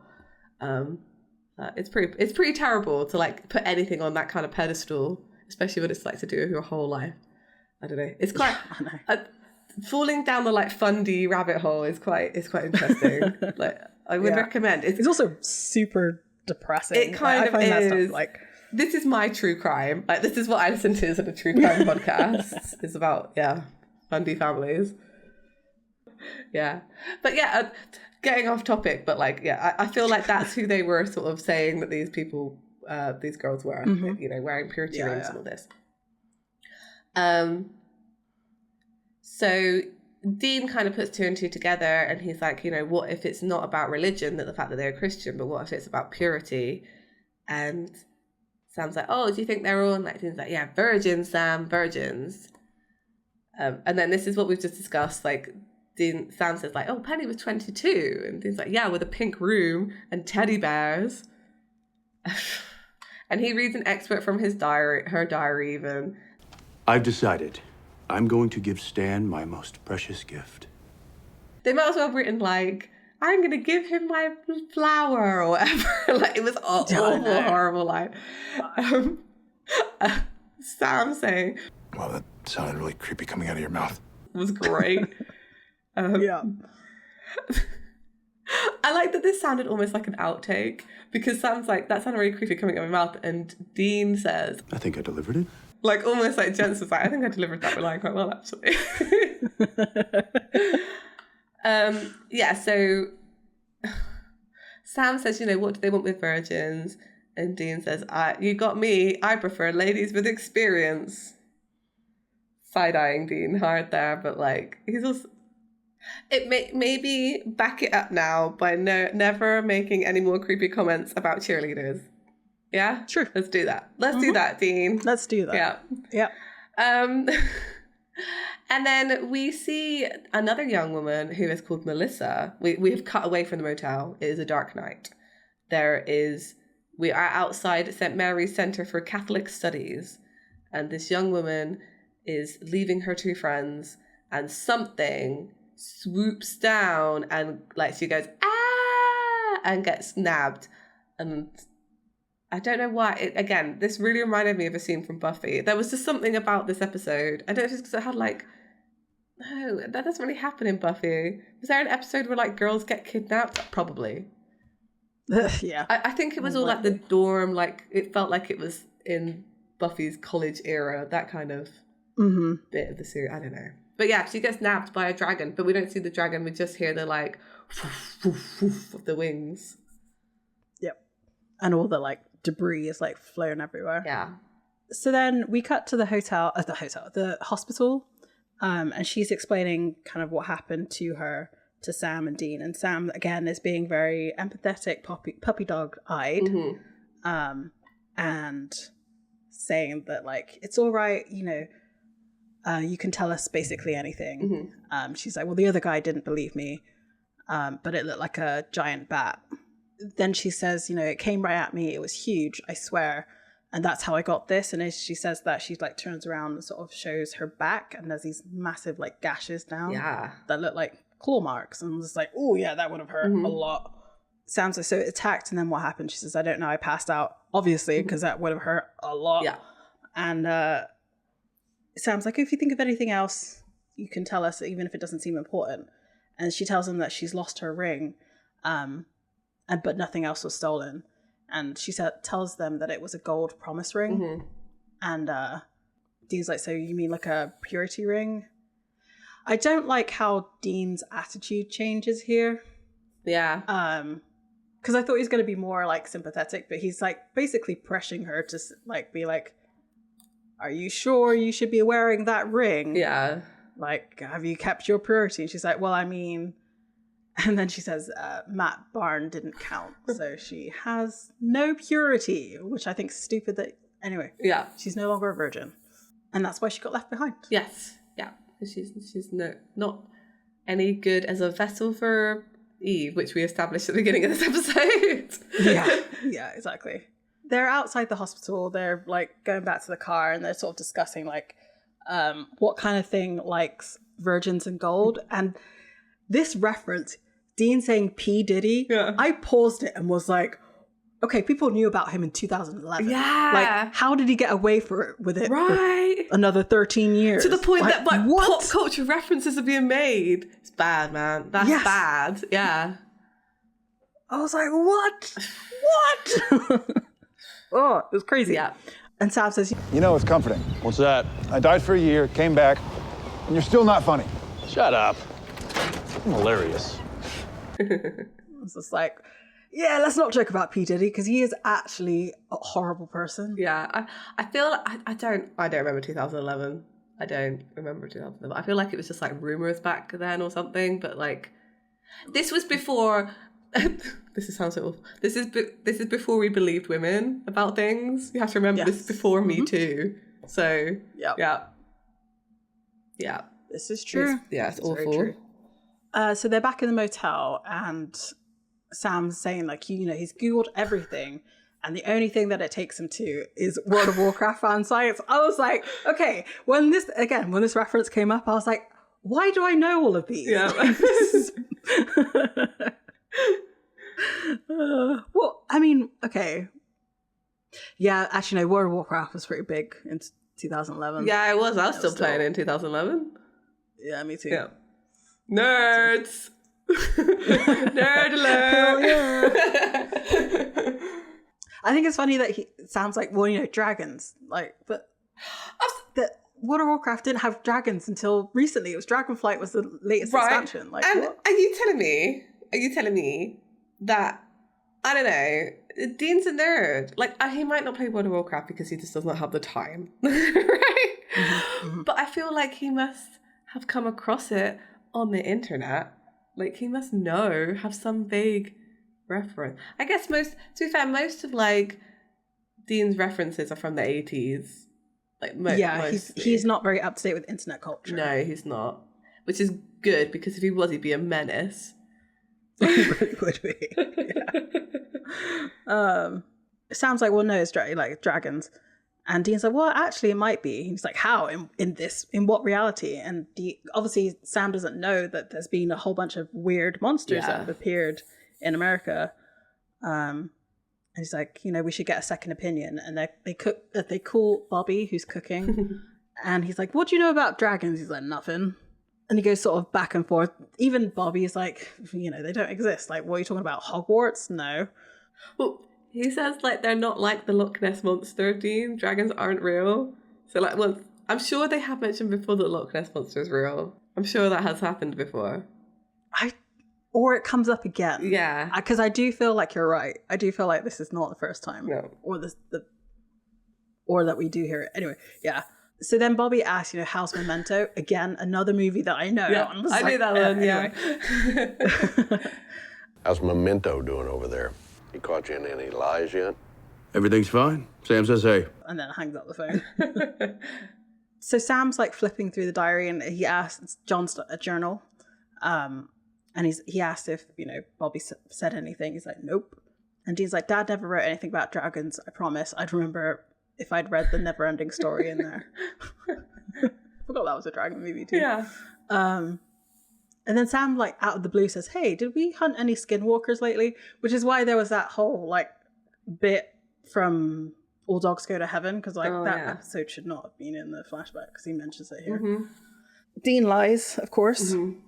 It's pretty terrible to like put anything on that kind of pedestal, especially when it's like to do with your whole life. I don't know. It's quite falling down the like fundy rabbit hole is quite interesting. Like, I would recommend. It's also super depressing. It kind of is. That stuff, like, this is my true crime. Like, this is what I listen to as a true crime podcast. It's about fundy families. Yeah, but getting off topic. But like, I feel like that's who they were sort of saying that these people, these girls were, you know, wearing purity rings and all this. So Dean kind of puts two and two together, and he's like, you know, what if it's not about religion, that the fact that they're Christian, but what if it's about purity? And Sam's like, oh, do you think they're all? And like, Dean's like, yeah, virgins, Sam, virgins. And then this is what we've just discussed. Like, Sam says like, oh, Penny was 22, and Dean's like, yeah, with a pink room and teddy bears. And he reads an excerpt from her diary even. I've decided I'm going to give Stan my most precious gift. They might as well have written like, I'm going to give him my flower or whatever. Like, it was awful, horrible line. Sam saying, Well, that sounded really creepy coming out of your mouth. Was great. I like that this sounded almost like an outtake, because Sam's like, that sounded really creepy coming out of my mouth, and Dean says, I think I delivered it. Like, almost like Jens was like, I think I delivered that line quite well, actually. So Sam says, you know, what do they want with virgins? And Dean says, you got me. I prefer ladies with experience. Side-eyeing Dean hard there, but like, he's also... Maybe back it up now by never making any more creepy comments about cheerleaders. Yeah? Sure. Let's do that. Let's do that, Dean. Let's do that. Yeah. And then we see another young woman who is called Melissa. We have cut away from the motel. It is a dark night. We are outside St. Mary's Centre for Catholic Studies, and this young woman is leaving her two friends, and something swoops down and like she goes, ah, and gets nabbed. And I don't know why. Again, this really reminded me of a scene from Buffy. There was just something about this episode. I don't know if it's because it had like, no, that doesn't really happen in Buffy. Was there an episode where like girls get kidnapped? Probably. Yeah. I think it was all like the dorm, like it felt like it was in Buffy's college era, that kind of bit of the series. I don't know. But yeah, she gets nabbed by a dragon, but we don't see the dragon. We just hear the like woof, woof, woof of the wings. Yep. And all the like debris is like flown everywhere. Yeah. So then we cut to the hospital, and she's explaining kind of what happened to her to Sam and Dean, and Sam again is being very empathetic, puppy dog eyed, and saying that like it's all right, you know, you can tell us basically anything. She's like, well, the other guy didn't believe me, but it looked like a giant bat. Then she says, you know, it came right at me. It was huge, I swear. And that's how I got this. And as she says that, she like turns around and sort of shows her back, and there's these massive like gashes down that look like claw marks. And I'm just like, oh yeah, that would have hurt a lot. Sounds like so it attacked, and then what happened? She says, I don't know, I passed out, obviously, because that would have hurt a lot. Yeah. And it sounds like, if you think of anything else, you can tell us, even if it doesn't seem important. And she tells him that she's lost her ring, but nothing else was stolen. And she tells them that it was a gold promise ring. And Dean's like, so you mean like a purity ring? I don't like how Dean's attitude changes here. Yeah. Because I thought he was going to be more like sympathetic, but he's like basically pressuring her to like be like, are you sure you should be wearing that ring? Yeah. Like, have you kept your purity? And she's like, well, I mean... And then she says, Matt Barn didn't count. So she has no purity, which I think is stupid that... Anyway. Yeah. She's no longer a virgin. And that's why she got left behind. Yes. Yeah. She's not any good as a vessel for Eve, which we established at the beginning of this episode. Yeah, exactly. they're outside the hospital. They're like going back to the car and they're sort of discussing like what kind of thing likes virgins and gold. And this reference, Dean saying P. Diddy, I paused it and was like, okay, people knew about him in 2011. Yeah. Like, how did he get away with it Right. for another 13 years? To the point like, that like pop culture references are being made. It's bad, man. That's bad. Yeah. I was like, what? Oh, it was crazy. Yeah. And Sam says, You know, it's comforting. What's that? I died for a year, came back, and you're still not funny. Shut up. I'm hilarious. it's just like, yeah, let's not joke about P. Diddy because he is actually a horrible person. Yeah. I feel like I don't remember 2011. I don't remember 2011. I feel like it was just like rumors back then or something, but like this was before this sounds so awful. This is before we believed women about things. You have to remember this is before Me Too. So yeah. This is true. It's awful. very true. So they're back in the motel and Sam's saying like, you know, he's Googled everything and the only thing that it takes him to is World of Warcraft fan sites. I was like, okay, when this reference came up, I was like, why do I know all of these? Yeah. Well, I mean, okay. Yeah, actually, no, World of Warcraft was pretty big in 2011. Yeah, I was still playing in 2011. Yeah, me too. Yeah. Nerds! Nerd alert! I think it's funny that he sounds like, well, you know, dragons. Like, but that World of Warcraft didn't have dragons until recently. It was Dragonflight was the latest expansion. Like, and what? Are you telling me that, I don't know, Dean's a nerd? Like, he might not play World of Warcraft because he just does not have the time, right? Mm-hmm. But I feel like he must have come across it on the internet. Like, he must have some vague reference. I guess most of like Dean's references are from the 80s. Like he's not very up to date with internet culture. No, he's not. Which is good because if he was, he'd be a menace. He really would be. Yeah. It sounds like, well, no, it's like dragons. And Dean's like, well, actually, it might be. He's like, how? In what reality? And obviously, Sam doesn't know that there's been a whole bunch of weird monsters that have appeared in America. And he's like, you know, we should get a second opinion. And they call Bobby, who's cooking. And he's like, what do you know about dragons? He's like, nothing. And he goes sort of back and forth. Even Bobby's like, you know, they don't exist. Like, what are you talking about? Hogwarts? No. Well, he says, like, they're not like the Loch Ness Monster, Dean. Dragons aren't real. So, like, well, I'm sure they have mentioned before that Loch Ness Monster is real. I'm sure that has happened before. Or it comes up again. Yeah. Because I do feel like you're right. I do feel like this is not the first time. No. Or that we do hear it. Anyway, yeah. So then Bobby asks, you know, how's Memento? Again, another movie that I know. Yeah, I knew that one, anyway. yeah. How's Memento doing over there? He caught you in any lies yet? Everything's fine. Sam says hey. And then hangs up the phone. So Sam's like flipping through the diary and he asks John's a journal. And he asked if, you know, Bobby said anything. He's like, nope. And Dean's like, Dad never wrote anything about dragons. I promise. I'd remember if I'd read the never-ending story in there. I forgot that was a dragon movie too. Yeah. And then Sam, like, out of the blue says, hey, did we hunt any skinwalkers lately? Which is why there was that whole, like, bit from All Dogs Go to Heaven, because, like, episode should not have been in the flashback, because he mentions it here. Mm-hmm. Dean lies, of course. Mm-hmm.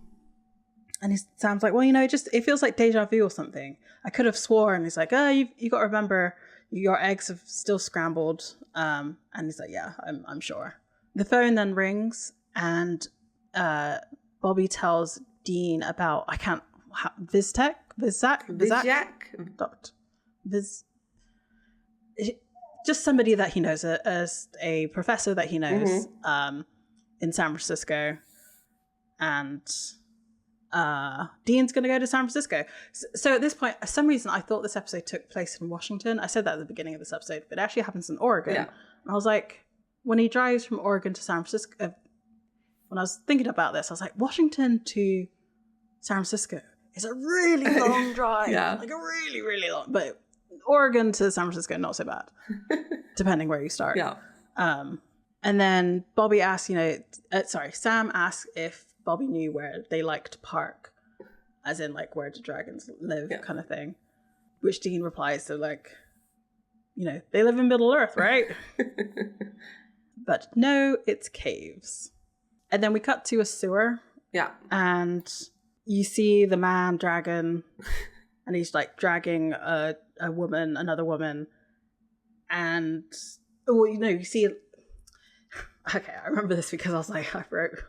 And Sam's like, well, you know, it feels like deja vu or something. I could have sworn. He's like, oh, you got to remember, your eggs have still scrambled. And he's like, yeah, I'm sure. The phone then rings, and Bobby tells Dean about, Vizak? Just somebody that he knows, a professor that he knows in San Francisco. And Dean's going to go to San Francisco. So at this point, for some reason, I thought this episode took place in Washington. I said that at the beginning of this episode, but it actually happens in Oregon. Yeah. And I was like, when he drives from Oregon to San Francisco, when I was thinking about this, I was like, Washington to San Francisco is a really long drive. Yeah. Like a really, really long, but Oregon to San Francisco, not so bad, depending where you start. Yeah. And then Bobby asks, Sam asks if Bobby knew where they like to park, as in like where do dragons live, kind of thing. Which Dean replies to like, they live in Middle Earth, right? But no, it's caves. And then we cut to a sewer. Yeah. And you see the man dragon, and he's like dragging another woman. And, you see... Okay, I remember this because I was like, I wrote...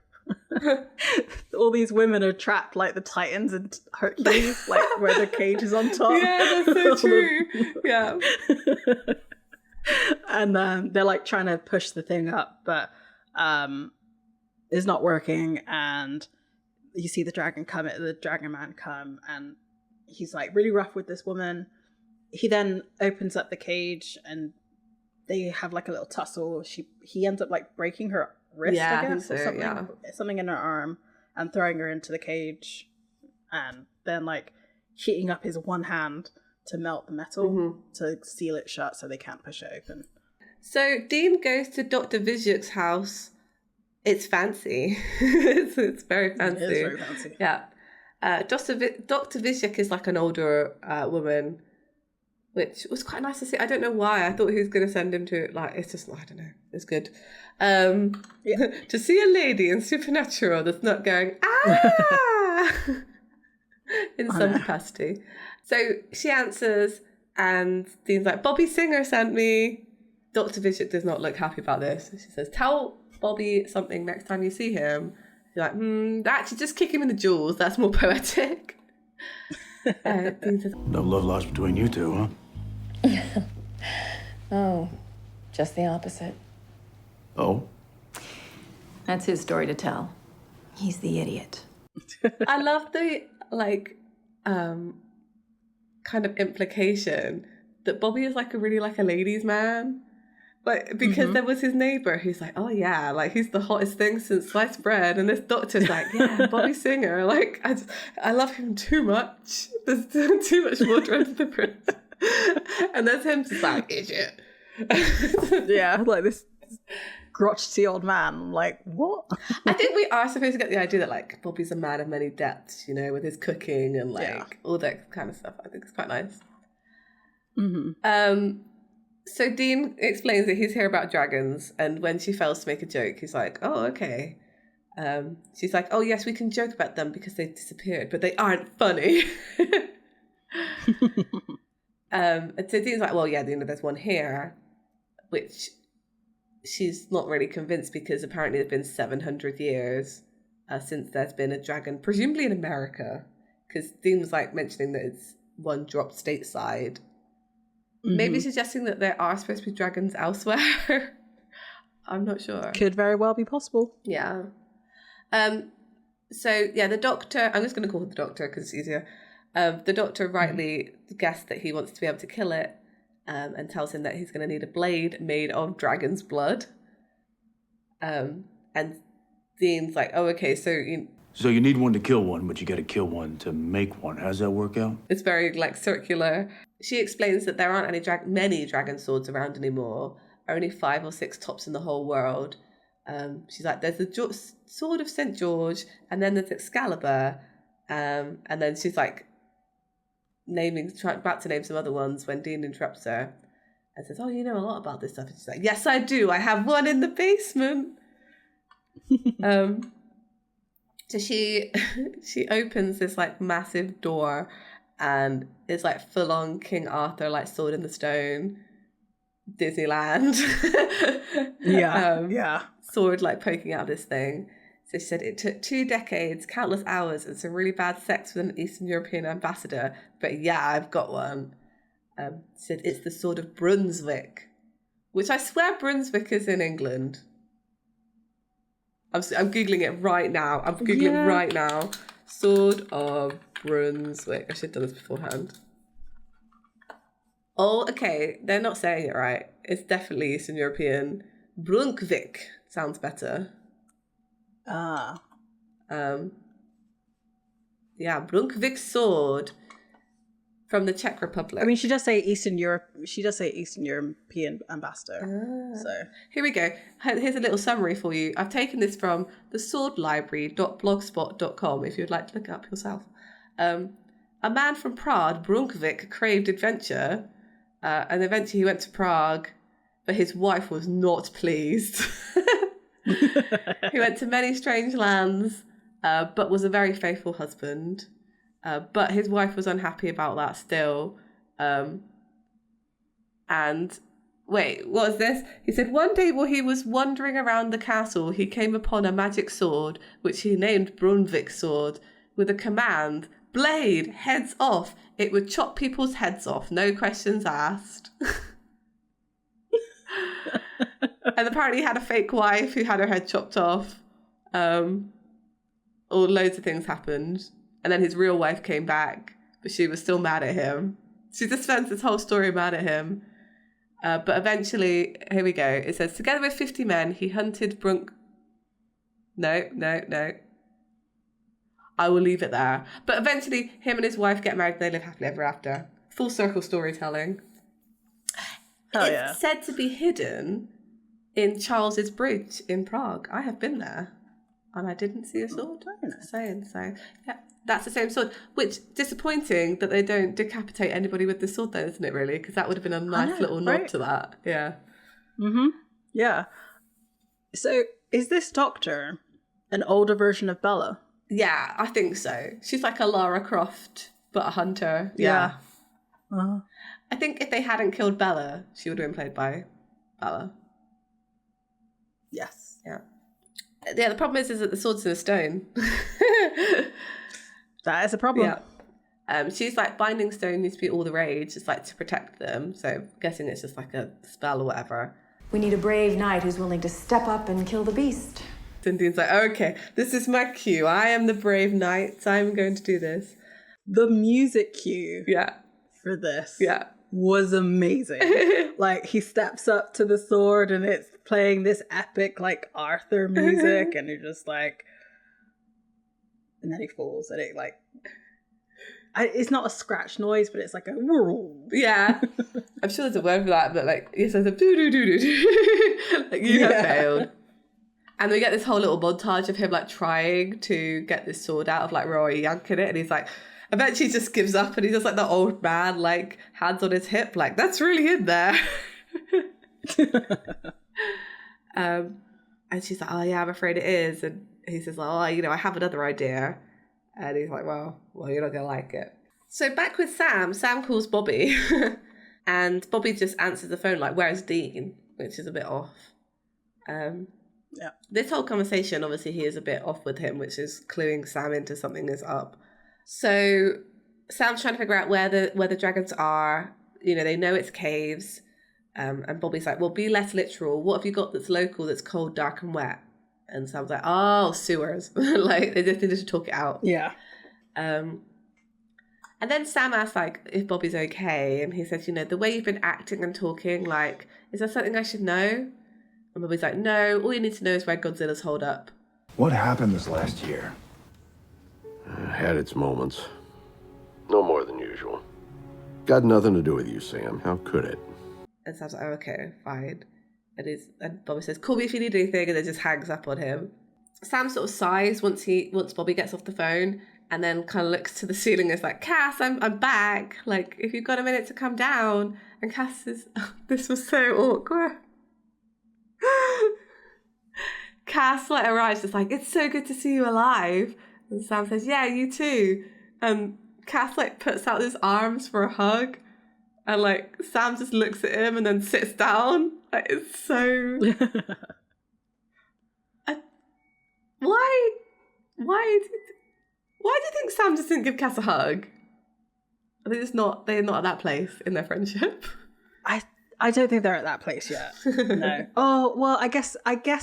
all these women are trapped like the Titans and Hercules, like where the cage is on top. Yeah, that's so true. Yeah. And they're like trying to push the thing up, but it's not working. And you see the dragon man come, and he's like really rough with this woman. He then opens up the cage, and they have like a little tussle. He ends up like breaking her wrist, I guess, or something in her arm, and throwing her into the cage, and then like heating up his one hand to melt the metal to seal it shut so they can't push it open. So Dean goes to Dr. Vizhuk's house. It's fancy. it's very fancy. It is very fancy. Yeah. Dr. Vizhuk is like an older woman, which was quite nice to see. I don't know why. I thought he was going to send him to, like, it's just, I don't know. It's good. To see a lady in Supernatural that's not going, in some capacity. So she answers, and Dean's like, Bobby Singer sent me. Dr. Vizhuk does not look happy about this. She says, tell Bobby something next time you see him. She's like, actually, just kick him in the jewels. That's more poetic. Dean says, No love lost between you two, huh? Oh, just the opposite. Oh? That's his story to tell. He's the idiot. I love the, like, kind of implication that Bobby is like a really like a ladies' man. Like, because there was his neighbor who's like, oh yeah, like he's the hottest thing since sliced bread. And this doctor's like, yeah, Bobby Singer. Like, I love him too much. There's too much water under the bridge. And there's him just like, idiot. Yeah, like this crotchety old man. Like, what? I think we are supposed to get the idea that like Bobby's a man of many depths, with his cooking and like all that kind of stuff. I think it's quite nice. So Dean explains that he's here about dragons, and when she fails to make a joke, he's like, oh, okay. She's like, oh yes, we can joke about them because they disappeared, but they aren't funny. And so Dean's like, well, yeah, there's one here, which she's not really convinced because apparently it's been 700 years since there's been a dragon, presumably in America, because Dean was like mentioning that it's one dropped stateside. Maybe suggesting that there are supposed to be dragons elsewhere. I'm not sure. Could very well be possible. Yeah. So, yeah, the doctor... I'm just going to call it the doctor because it's easier. The doctor rightly guessed that he wants to be able to kill it and tells him that he's going to need a blade made of dragon's blood. And Dean's like, oh, okay, so... So you need one to kill one, but you got to kill one to make one. How does that work out? It's very, like, circular. She explains that there aren't many dragon swords around anymore. Only 5 or 6 tops in the whole world. She's like, there's the sword of St. George, and then there's Excalibur. And then she's, like, about to name some other ones when Dean interrupts her and says, oh, you know a lot about this stuff. And she's like, yes, I do. I have one in the basement. So she opens this like massive door, and it's like full on King Arthur, like Sword in the Stone, Disneyland. Yeah. Sword like poking out of this thing. So she said it took 2 decades, countless hours, and some really bad sex with an Eastern European ambassador. But yeah, I've got one. She said it's the Sword of Brunswick, which I swear Brunswick is in England. I'm Googling it right now. Right now. Sword of Brunswick. I should have done this beforehand. Oh, okay. They're not saying it right. It's definitely Eastern European. Brunswick sounds better. Ah. Yeah, Brunswick sword. From the Czech Republic. I mean, she does say Eastern Europe. She does say Eastern European ambassador. So here we go. Here's a little summary for you. I've taken this from theswordlibrary.blogspot.com if you'd like to look it up yourself. A man from Prague, Brunkvik, craved adventure, and eventually he went to Prague, but his wife was not pleased. He went to many strange lands, but was a very faithful husband. But his wife was unhappy about that still. And wait, what was this? He said, one day while he was wandering around the castle, he came upon a magic sword, which he named Brunvik's sword, with a command, blade, heads off. It would chop people's heads off, no questions asked. And apparently he had a fake wife who had her head chopped off. Loads of things happened. And then his real wife came back, but she was still mad at him. She just spends this whole story mad at him. But eventually, here we go. It says, together with 50 men, he hunted No. I will leave it there. But eventually, him and his wife get married. They live happily ever after. Full circle storytelling. It's said to be hidden in Charles's Bridge in Prague. I have been there. And I didn't see a sword. Just saying. So, yeah. That's the same sword, which disappointing that they don't decapitate anybody with the sword then, isn't it, really? Because that would have been a nice little nod to that. Yeah. Mm-hmm. Yeah. So is this doctor an older version of Bella? Yeah, I think so. She's like a Lara Croft, but a hunter. Yeah. I think if they hadn't killed Bella, she would have been played by Bella. Yes. Yeah. Yeah, the problem is that the sword's in a stone. That is a problem. Yeah. She's like, binding stone used to be all the rage. It's like to protect them. So I'm guessing it's just like a spell or whatever. We need a brave knight who's willing to step up and kill the beast. And Dean's like, okay, this is my cue. I am the brave knight. I'm going to do this. The music cue for this was amazing. Like, he steps up to the sword and it's playing this epic, like, Arthur music. And you're just like... And then he falls, and it like, it's not a scratch noise, but it's like a whirl. Yeah, I'm sure there's a word for that, but like, it says a doo doo doo doo. Like, you have failed. And we get this whole little montage of him like trying to get this sword out of like Rory yanking it, and he's like, eventually just gives up, and he's just like the old man, like hands on his hip, like that's really in there. And she's like, oh yeah, I'm afraid it is, and he says, oh, I have another idea. And he's like, well, you're not going to like it. So back with Sam calls Bobby. And Bobby just answers the phone like, where's Dean? Which is a bit off. This whole conversation, obviously, he is a bit off with him, which is cluing Sam into something is up. So Sam's trying to figure out where the dragons are. They know it's caves. And Bobby's like, well, be less literal. What have you got that's local, that's cold, dark and wet? And Sam's like, oh, sewers. Like, they just needed to talk it out. Yeah. And then Sam asks, like, if Bobby's okay. And he says, the way you've been acting and talking, like, is there something I should know? And Bobby's like, no, all you need to know is where Godzilla's holed up. What happened this last year? Had its moments. No more than usual. Got nothing to do with you, Sam. How could it? And Sam's like, oh, okay, fine. And Bobby says, call me if you need anything, and then just hangs up on him. Sam sort of sighs once Bobby gets off the phone, and then kind of looks to the ceiling and is like, Cass, I'm back. Like, if you've got a minute to come down. And Cass says, oh, this was so awkward. Cass like arrives, just like, it's so good to see you alive. And Sam says, yeah, you too. And Cass like puts out his arms for a hug. And like Sam just looks at him and then sits down. Like, it's so. Why do you think Sam just didn't give Cass a hug? They're not at that place in their friendship. I don't think they're at that place yet. No. Oh well, I guess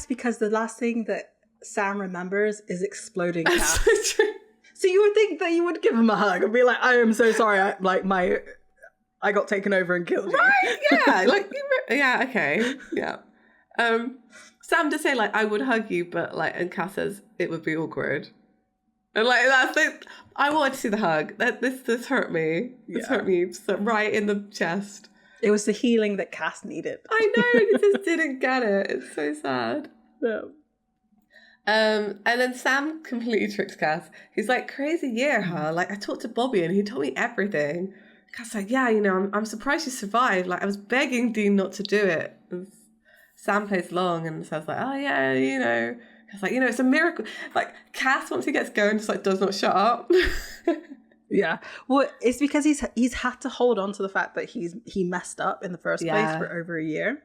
because the last thing that Sam remembers is exploding Cass. So true. So you would think that you would give him a hug and be like, I am so sorry. I got taken over and killed you. Right, yeah. Like, yeah, okay. Yeah. Sam does say, like, I would hug you, but, like, and Cass says it would be awkward. And like that's like, I wanted to see the hug. This hurt me. This hurt me right in the chest. It was the healing that Cass needed. I know, I just didn't get it. It's so sad. Yeah. And then Sam completely tricks Cass. He's like, crazy year, huh? Like, I talked to Bobby and he told me everything. Cass like, yeah, I'm surprised you survived. Like, I was begging Dean not to do it. And Sam plays along and says like, oh yeah, Cass like, it's a miracle. Like, Cass, once he gets going, just like does not shut up. Yeah. Well, it's because he's had to hold on to the fact that he messed up in the first place for over a year.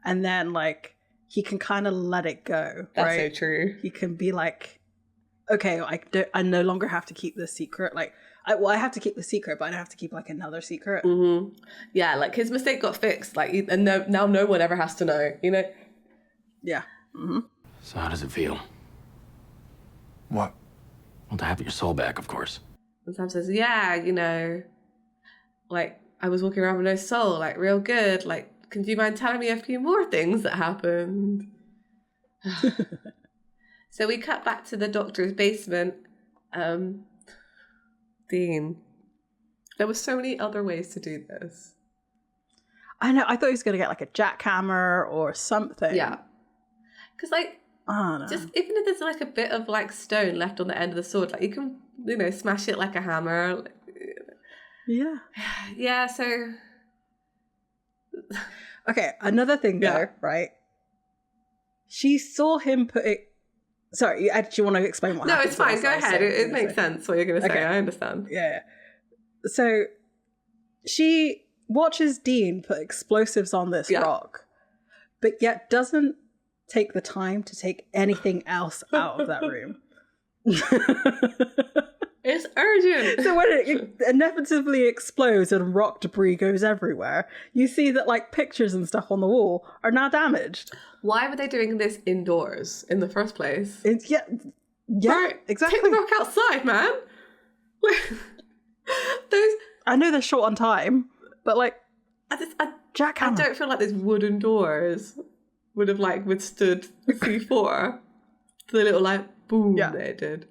And then like he can kind of let it go. That's right? so true. He can be like, okay, I no longer have to keep this secret. Like I have to keep the secret, but I don't have to keep like another secret. Mm-hmm. Yeah, like his mistake got fixed. Like, and now no one ever has to know, Yeah. Mm-hmm. So how does it feel? What? Well, to have your soul back, of course. And Sam says, yeah, like I was walking around with no soul, like real good. Like, can you mind telling me a few more things that happened? So we cut back to the doctor's basement. Dean, there were so many other ways to do this. I know. I thought he was going to get like a jackhammer or something. Yeah. Because like, I don't know. just even if there's like a bit of like stone left on the end of the sword, like you can, smash it like a hammer. Yeah. Yeah, so... Okay, another thing though, right? She saw him put it... Sorry, do you want to explain what happened? No, it's fine. Go ahead. It makes sense what you're going to say. Okay. I understand. Yeah. So she watches Dean put explosives on this rock, but yet doesn't take the time to take anything else out of that room. It's urgent. So when it inevitably explodes and rock debris goes everywhere, you see that like pictures and stuff on the wall are now damaged. Why were they doing this indoors in the first place? It's yeah, Right. exactly. Take the rock outside, man. Those. I know they're short on time, but like I jackhammer. don't feel like those wooden doors would have like withstood C4. The little like boom that it did.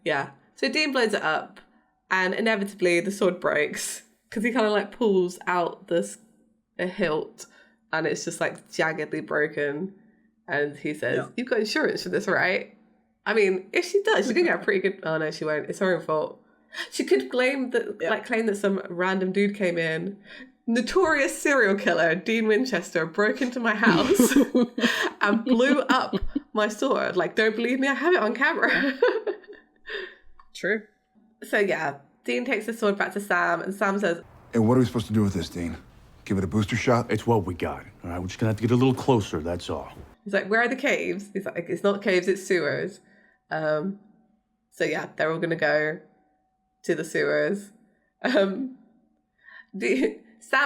Yeah. So Dean blows it up, and inevitably the sword breaks because he kind of like pulls out a hilt, and it's just like jaggedly broken. And he says, "You've got insurance for this, right?" I mean, if she does, she's gonna get a pretty good. Oh no, she won't. It's her own fault. She could claim that some random dude came in. Notorious serial killer Dean Winchester broke into my house and blew up my sword. Like, don't believe me? I have it on camera. True. So yeah, Dean takes the sword back to Sam, and Sam says, Hey, what are we supposed to do with this, Dean? Give it a booster shot? It's what we got. All right, we're just gonna have to get a little closer. That's all. he's like, where are the caves? He's like, it's not caves, it's sewers. So yeah, they're all gonna go to the sewers. Sam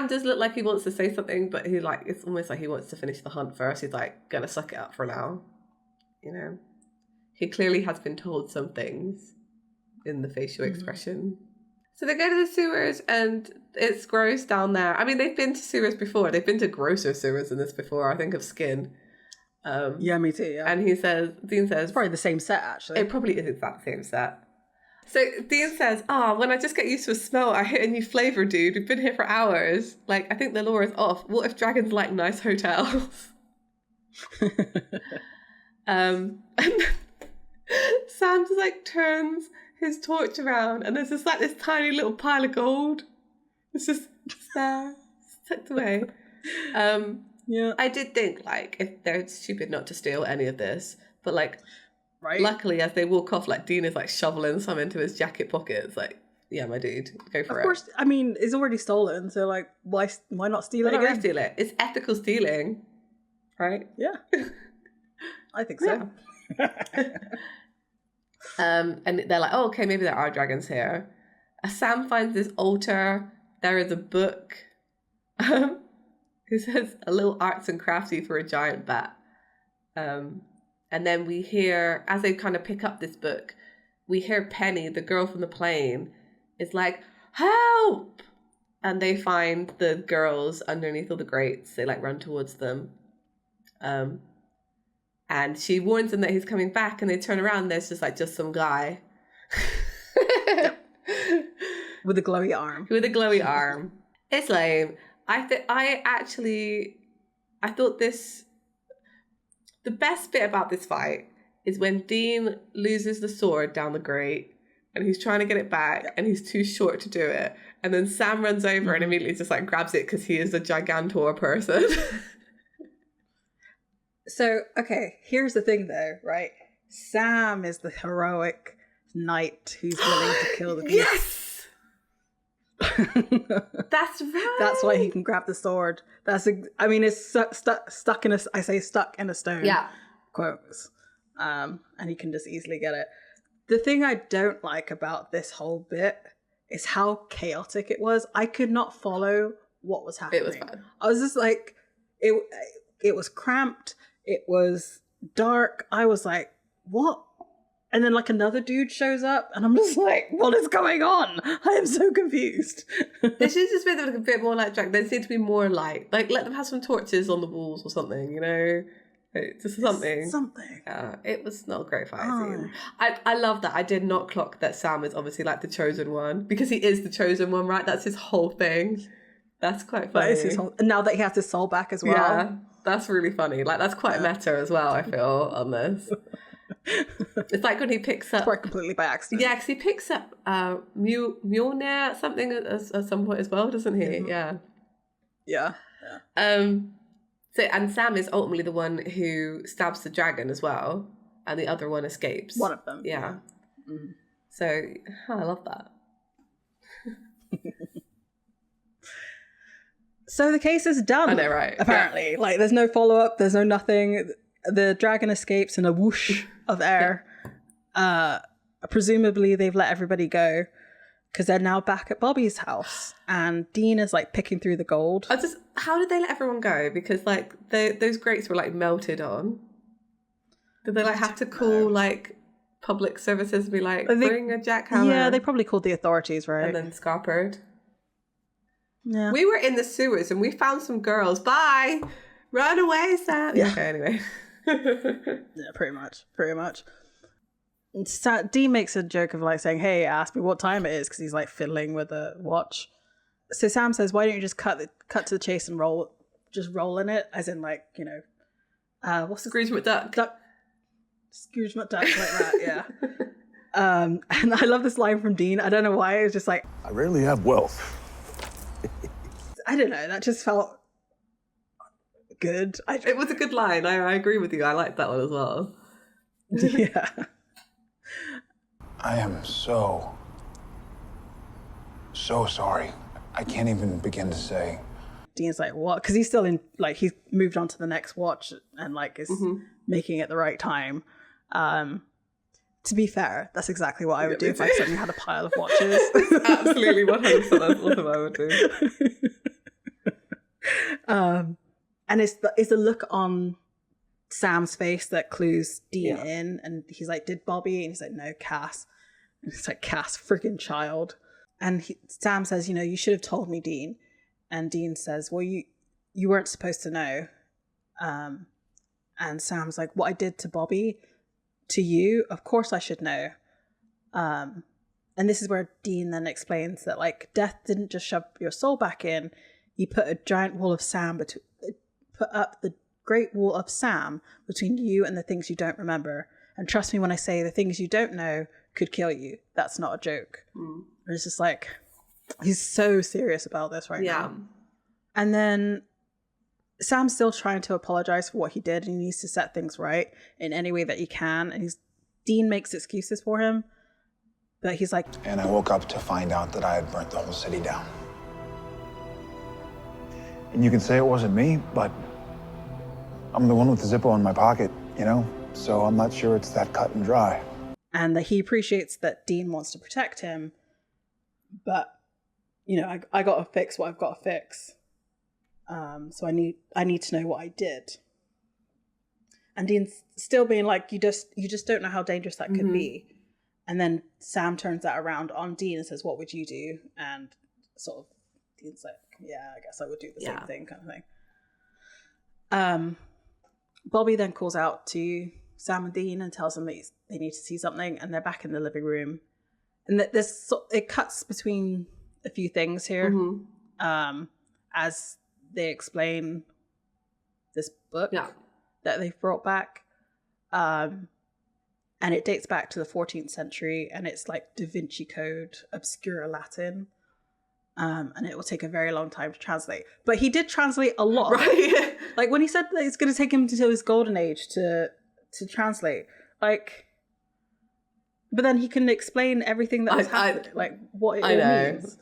does look like he wants to say something, but it's almost like he wants to finish the hunt first. He's like, gonna suck it up for now. He clearly has been told some things in the facial expression. So they go to the sewers, and it's gross down there. I mean, they've been to sewers before. They've been to grosser sewers than this before. I think of Skin. Yeah, me too. Yeah. And Dean says, It's probably the same set actually. it probably is the exact same set. So Dean says, when I just get used to a smell, I hit a new flavour, dude. We've been here for hours. Like, I think the lure is off. What if dragons like nice hotels? And Sam just like turns his torch around, and there's just like this tiny little pile of gold. It's just there, tucked away. Yeah. I did think, like, if they're stupid not to steal any of this, but like, Right. luckily as they walk off, like, Dean is like shoveling some into his jacket pockets. Like, yeah, my dude, go for it. Of course, I mean, it's already stolen, so like, why not steal Why it not again? steal it? It's ethical stealing, right? Yeah. I think so. And they're like, okay, maybe there are dragons here. Sam finds this altar. There is a book. It says a little arts and crafty for a giant bat. And then we hear, as they kind of pick up this book, we hear Penny, the girl from the plane, is like, help! And they find the girls underneath all the grates. They like run towards them. And she warns them that he's coming back, and they turn around and there's just some guy. With a glowy arm. With a glowy arm. It's lame. I thought this... The best bit about this fight is when Dean loses the sword down the grate and he's trying to get it back and he's too short to do it. And then Sam runs over and immediately just like grabs it because he is a gigantor person. So, okay, here's the thing though, right? Sam is the heroic knight who's willing to kill the beast. Yes! That's right. That's why he can grab the sword. It's stuck in a, I say stuck in a stone. Yeah. Quotes. And he can just easily get it. The thing I don't like about this whole bit is how chaotic it was. I could not follow what was happening. It was bad. I was just like, it was cramped. It was dark. I was like, what? And then like another dude shows up and I'm just like, what is going on? I am so confused. There should just be a bit more like Jack. There needs to be more light. Like let them have some torches on the walls or something, you know? Just something. Something. It was not a great fight scene. I love that. I did not clock that Sam is obviously like the chosen one. Because he is the chosen one, right? That's his whole thing. That's quite funny. That is his whole, and now that he has his soul back as well. Yeah, that's really funny. Like that's quite meta as well, I feel, on this. It's like when he picks up... It's quite completely by accident. Yeah, because he picks up Mjolnir something at some point as well, doesn't he? Yeah. So, and Sam is ultimately the one who stabs the dragon as well, and the other one escapes. One of them. Yeah. Mm. So, I love that. So the case is done. I know, right? Apparently. Yeah. Like, there's no follow-up, there's no nothing. The dragon escapes in a whoosh of air. Presumably they've let everybody go because they're now back at Bobby's house and Dean is like picking through the gold. How did they let everyone go? Because like those grates were like melted on. Did they like have to call like public services and be like, bring a jackhammer? Yeah, they probably called the authorities, right? And then scarpered. Yeah. We were in the sewers and we found some girls. Bye! Run away, Sam! Yeah. Okay, anyway. Yeah, pretty much. Dean makes a joke of like saying, hey, ask me what time it is, because he's like fiddling with a watch. So Sam says, why don't you just cut to the chase and roll in it, as in like, you know, what's the Scrooge McDuck? Scrooge McDuck, like that, yeah. And I love this line from Dean. I don't know why, it's just like, I rarely have wealth. I don't know, that just felt good. It was a good line. I agree with you. I liked that one as well. Yeah. I am so sorry. I can't even begin to say. Dean's like, what? Because he's still in, like, he's moved on to the next watch and like is making it the right time. To be fair, that's exactly what I would do if I suddenly had a pile of watches. Absolutely 100%. That's what I would do. And it's the look on Sam's face that clues Dean in, and he's like, did Bobby? And he's like, no, Cass. And it's like, Cass, freaking child. And Sam says, you know, you should have told me, Dean. And Dean says, well, you weren't supposed to know. And Sam's like, what I did to Bobby, to you, of course I should know. And this is where Dean then explains that like death didn't just shove your soul back in. He put a giant wall of Sam put up the great wall of Sam between you and the things you don't remember. And trust me when I say the things you don't know could kill you. That's not a joke. And it's just like, he's so serious about this right now. And then Sam's still trying to apologize for what he did, and he needs to set things right in any way that he can. And Dean makes excuses for him, but he's like, and I woke up to find out that I had burnt the whole city down. And you can say it wasn't me, but I'm the one with the Zippo in my pocket, you know? So I'm not sure it's that cut and dry. And that he appreciates that Dean wants to protect him, but, you know, I got to fix what I've got to fix. So I need to know what I did. And Dean's still being like, you just don't know how dangerous that could be. And then Sam turns that around on Dean and says, what would you do? And sort of Dean's like, yeah, I guess I would do the same thing, kind of thing. Bobby then calls out to Sam and Dean and tells them that they need to see something, and they're back in the living room. And that it cuts between a few things here, as they explain this book that they've brought back. And it dates back to the 14th century, and it's like Da Vinci Code, obscure Latin. And it will take a very long time to translate. But he did translate a lot. Right. Like when he said that it's going to take him to his golden age to translate. Like, but then he can explain everything that has happened, like what it all means.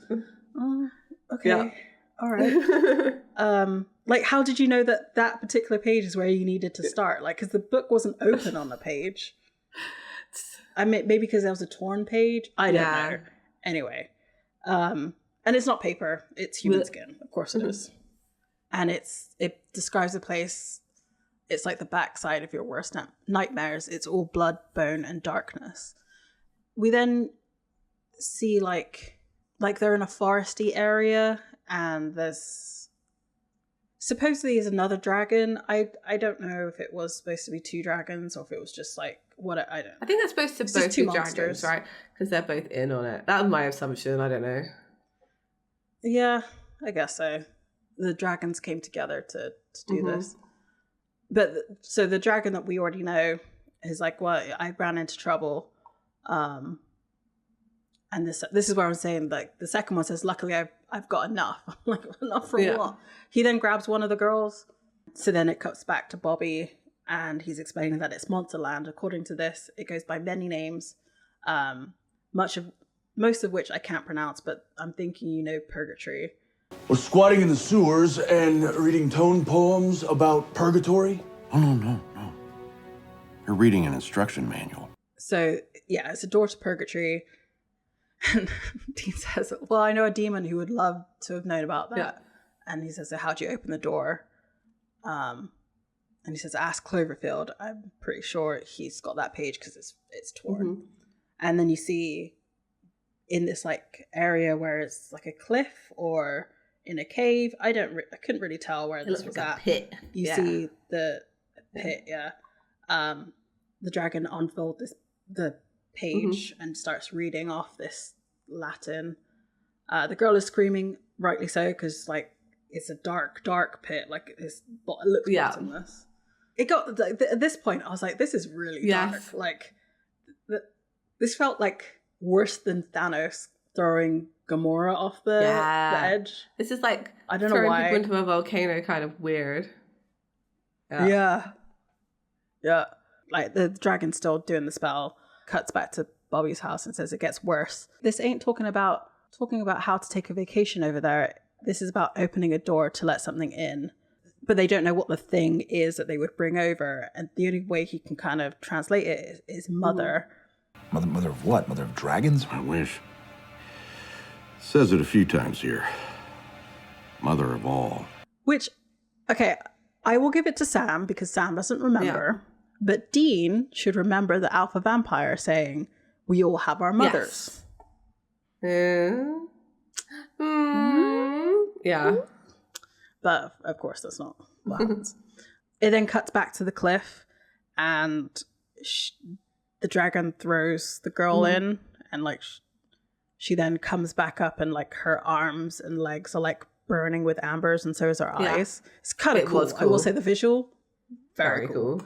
Oh, okay. Yeah. All right. Like, how did you know that particular page is where you needed to start? Like, because the book wasn't open on the page. I mean, maybe because there was a torn page. I don't know. Anyway, and it's not paper; it's human skin. Of course it is. And it describes the place. It's like the backside of your worst nightmares. It's all blood, bone, and darkness. We then see like they're in a foresty area, and there's supposedly is another dragon. I don't know if it was supposed to be two dragons or if it was just like I don't. I think they're supposed to both be dragons, right? Because they're both in on it. That was my assumption. I don't know. Yeah, I guess so. The dragons came together to do this. But so the dragon that we already know is like, well, I ran into trouble. And this is where I'm saying, like, the second one says, luckily I've got enough. I'm like, enough for what? He then grabs one of the girls. So then it cuts back to Bobby, and he's explaining that it's Monsterland. According to this, it goes by many names, most of which I can't pronounce, but I'm thinking Purgatory. We're squatting in the sewers and reading tone poems about purgatory? Oh, no. You're reading an instruction manual. So, yeah, it's a door to purgatory. And Dean says, well, I know a demon who would love to have known about that. Yeah. And he says, so how'd you open the door? And he says, ask Cloverfield. I'm pretty sure he's got that page because it's torn. And then you see in this like area where it's like a cliff or in a cave. I couldn't really tell where this was at. Pit. You see the pit, the dragon unfold the page and starts reading off this Latin. The girl is screaming, rightly so, because like it's a dark pit. Like it looks bottomless. It got at this point, I was like, this is really dark. Like this felt like worse than Thanos throwing Gamora off the edge. This is like I don't know why people into a volcano, kind of weird. Yeah. Like the dragon's still doing the spell. Cuts back to Bobby's house and says it gets worse. This ain't talking about how to take a vacation over there. This is about opening a door to let something in. But they don't know what the thing is that they would bring over. And the only way he can kind of translate it is mother. Mother of what? Mother of dragons? I wish. Says it a few times here. Mother of all. Which, okay, I will give it to Sam because Sam doesn't remember. Yeah. But Dean should remember the alpha vampire saying, we all have our mothers. Yes. Yeah. But of course, that's not what happens. It then cuts back to the cliff, and the dragon throws the girl in, and like she then comes back up, and like her arms and legs are like burning with ambers, and so is her eyes. It's kind of cool. I will say the visual, very cool.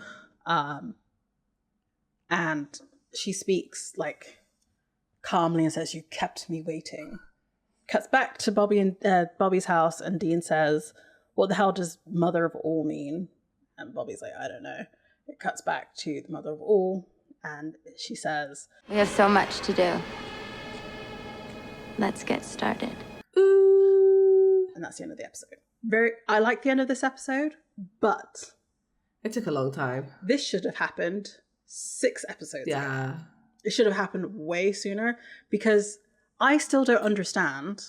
And she speaks like calmly and says, "You kept me waiting." Cuts back to Bobby's house, and Dean says, "What the hell does mother of all mean?" And Bobby's like, "I don't know." It cuts back to the mother of all, and she says, "We have so much to do. Let's get started." And that's the end of the episode. I like the end of this episode, but it took a long time. This should have happened 6 episodes ago. It should have happened way sooner, because I still don't understand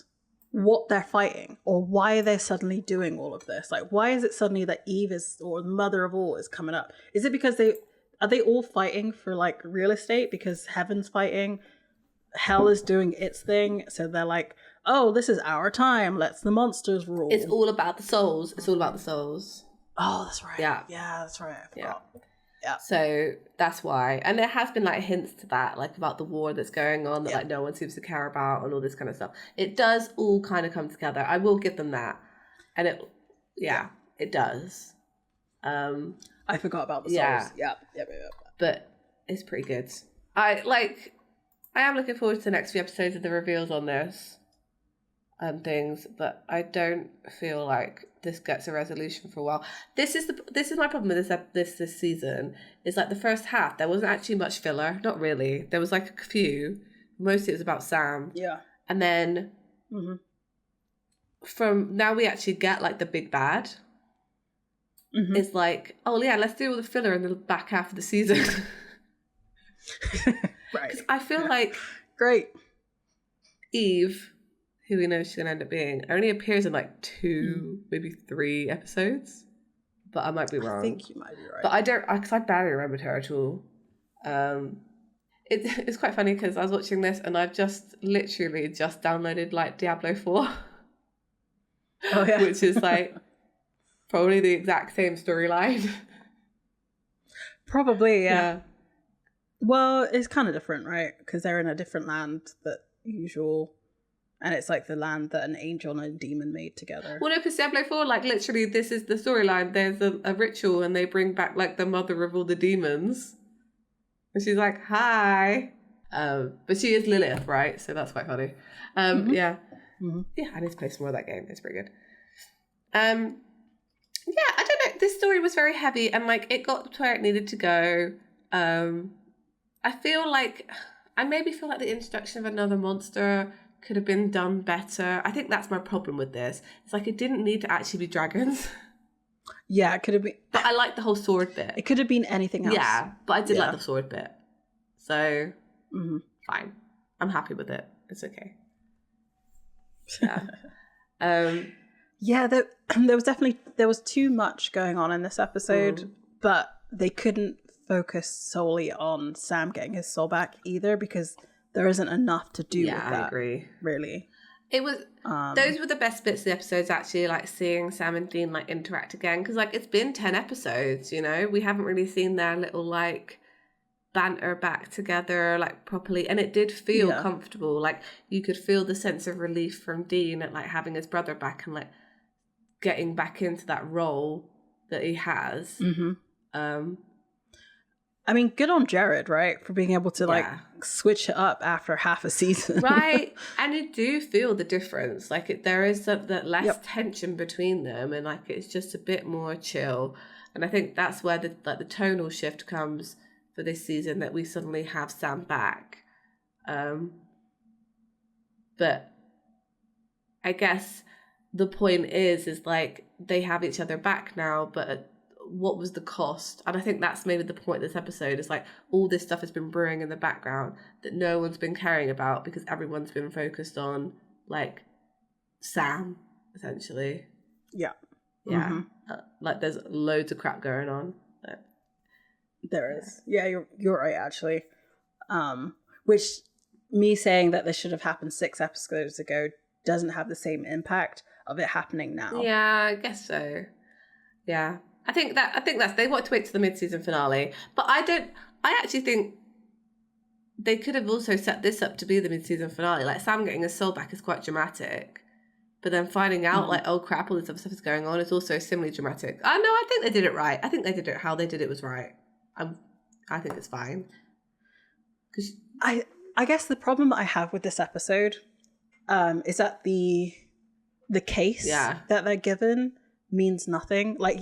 what they're fighting or why they're suddenly doing all of this. Like, why is it suddenly that Eve or the mother of all is coming up? Is it because are they all fighting for like real estate because heaven's fighting, hell is doing its thing, so they're like, oh, this is our time, let's the monsters rule. It's all about the souls. Oh, that's right. Yeah. Yeah, that's right. I Yeah. forgot. Yeah. So that's why. And there has been like hints to that, like about the war that's going on that Yeah. like no one seems to care about and all this kind of stuff. It does all kind of come together. I will give them that. And it does. I forgot about the souls. Yeah. Yep. But it's pretty good. I am looking forward to the next few episodes of the reveals on this and things, but I don't feel like this gets a resolution for a while. This is my problem with this season. Is like the first half there wasn't actually much filler. Not really. There was like a few. Mostly it was about Sam. Yeah. And then from now we actually get like the big bad. It's like, oh yeah, let's do all the filler in the back half of the season. Right. I feel like Great. Eve, who we know she's going to end up being, only appears in like 2, maybe 3 episodes. But I might be wrong. I think you might be right. But I don't, because I barely remembered her at all. It's quite funny because I was watching this and I've literally just downloaded like Diablo 4. Oh, yeah. Which is like probably the exact same storyline. Probably, yeah. Well, it's kind of different, right? Because they're in a different land than usual. And it's like the land that an angel and a demon made together. Well, no, because Diablo 4, like literally this is the storyline. There's a ritual and they bring back like the mother of all the demons. And she's like, hi. But she is Lilith, right? So that's quite funny. Yeah. Yeah, I need to play some more of that game. It's pretty good. Yeah, I don't know. This story was very heavy and like it got to where it needed to go. I maybe feel like the introduction of another monster could have been done better. I think that's my problem with this. It's like it didn't need to actually be dragons. Yeah, it could have been. But I like the whole sword bit. It could have been anything else. Yeah, but I did like the sword bit. So, fine. I'm happy with it. It's okay. Yeah. Yeah, there was too much going on in this episode, but they couldn't focus solely on Sam getting his soul back either because there isn't enough to do with that. I agree. Really. It was those were the best bits of the episodes, actually, like seeing Sam and Dean like interact again, because like it's been 10 episodes, you know, we haven't really seen their little like banter back together like properly, and it did feel comfortable. Like you could feel the sense of relief from Dean at like having his brother back and like getting back into that role that he has. I mean, good on Jared, right? For being able to like switch it up after half a season. Right. And you do feel the difference. Like there is that less tension between them and like it's just a bit more chill. And I think that's where the tonal shift comes for this season, that we suddenly have Sam back. But I guess the point is like they have each other back now, but what was the cost? And I think that's maybe the point of this episode, is like all this stuff has been brewing in the background that no one's been caring about because everyone's been focused on like Sam, essentially. Yeah. Like there's loads of crap going on. But... There is. Yeah, you're right, actually. Which me saying that this should have happened 6 episodes ago doesn't have the same impact of it happening now. Yeah, I guess so. Yeah. I think that's they want to wait to the mid-season finale, but I actually think they could have also set this up to be the mid-season finale. Like Sam getting his soul back is quite dramatic, but then finding out like, oh crap, all this other stuff is going on is also similarly dramatic. I think they did it right. I think they did it how they did it was right. I think it's fine. Cause I guess the problem that I have with this episode is that the case that they're given means nothing. Like,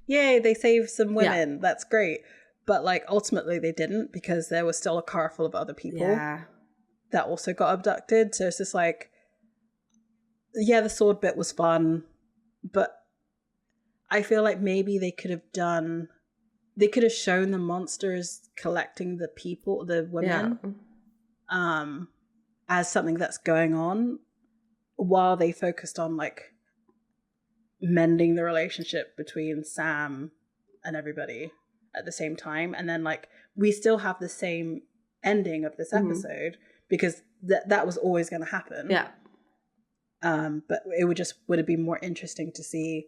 they saved some women. That's great. But like ultimately they didn't, because there was still a car full of other people that also got abducted. So it's just like, the sword bit was fun, but I feel like maybe they could have shown the monsters collecting the people, the women, as something that's going on, while they focused on like mending the relationship between Sam and everybody at the same time. And then like we still have the same ending of this episode because that was always going to happen. But it would have been more interesting to see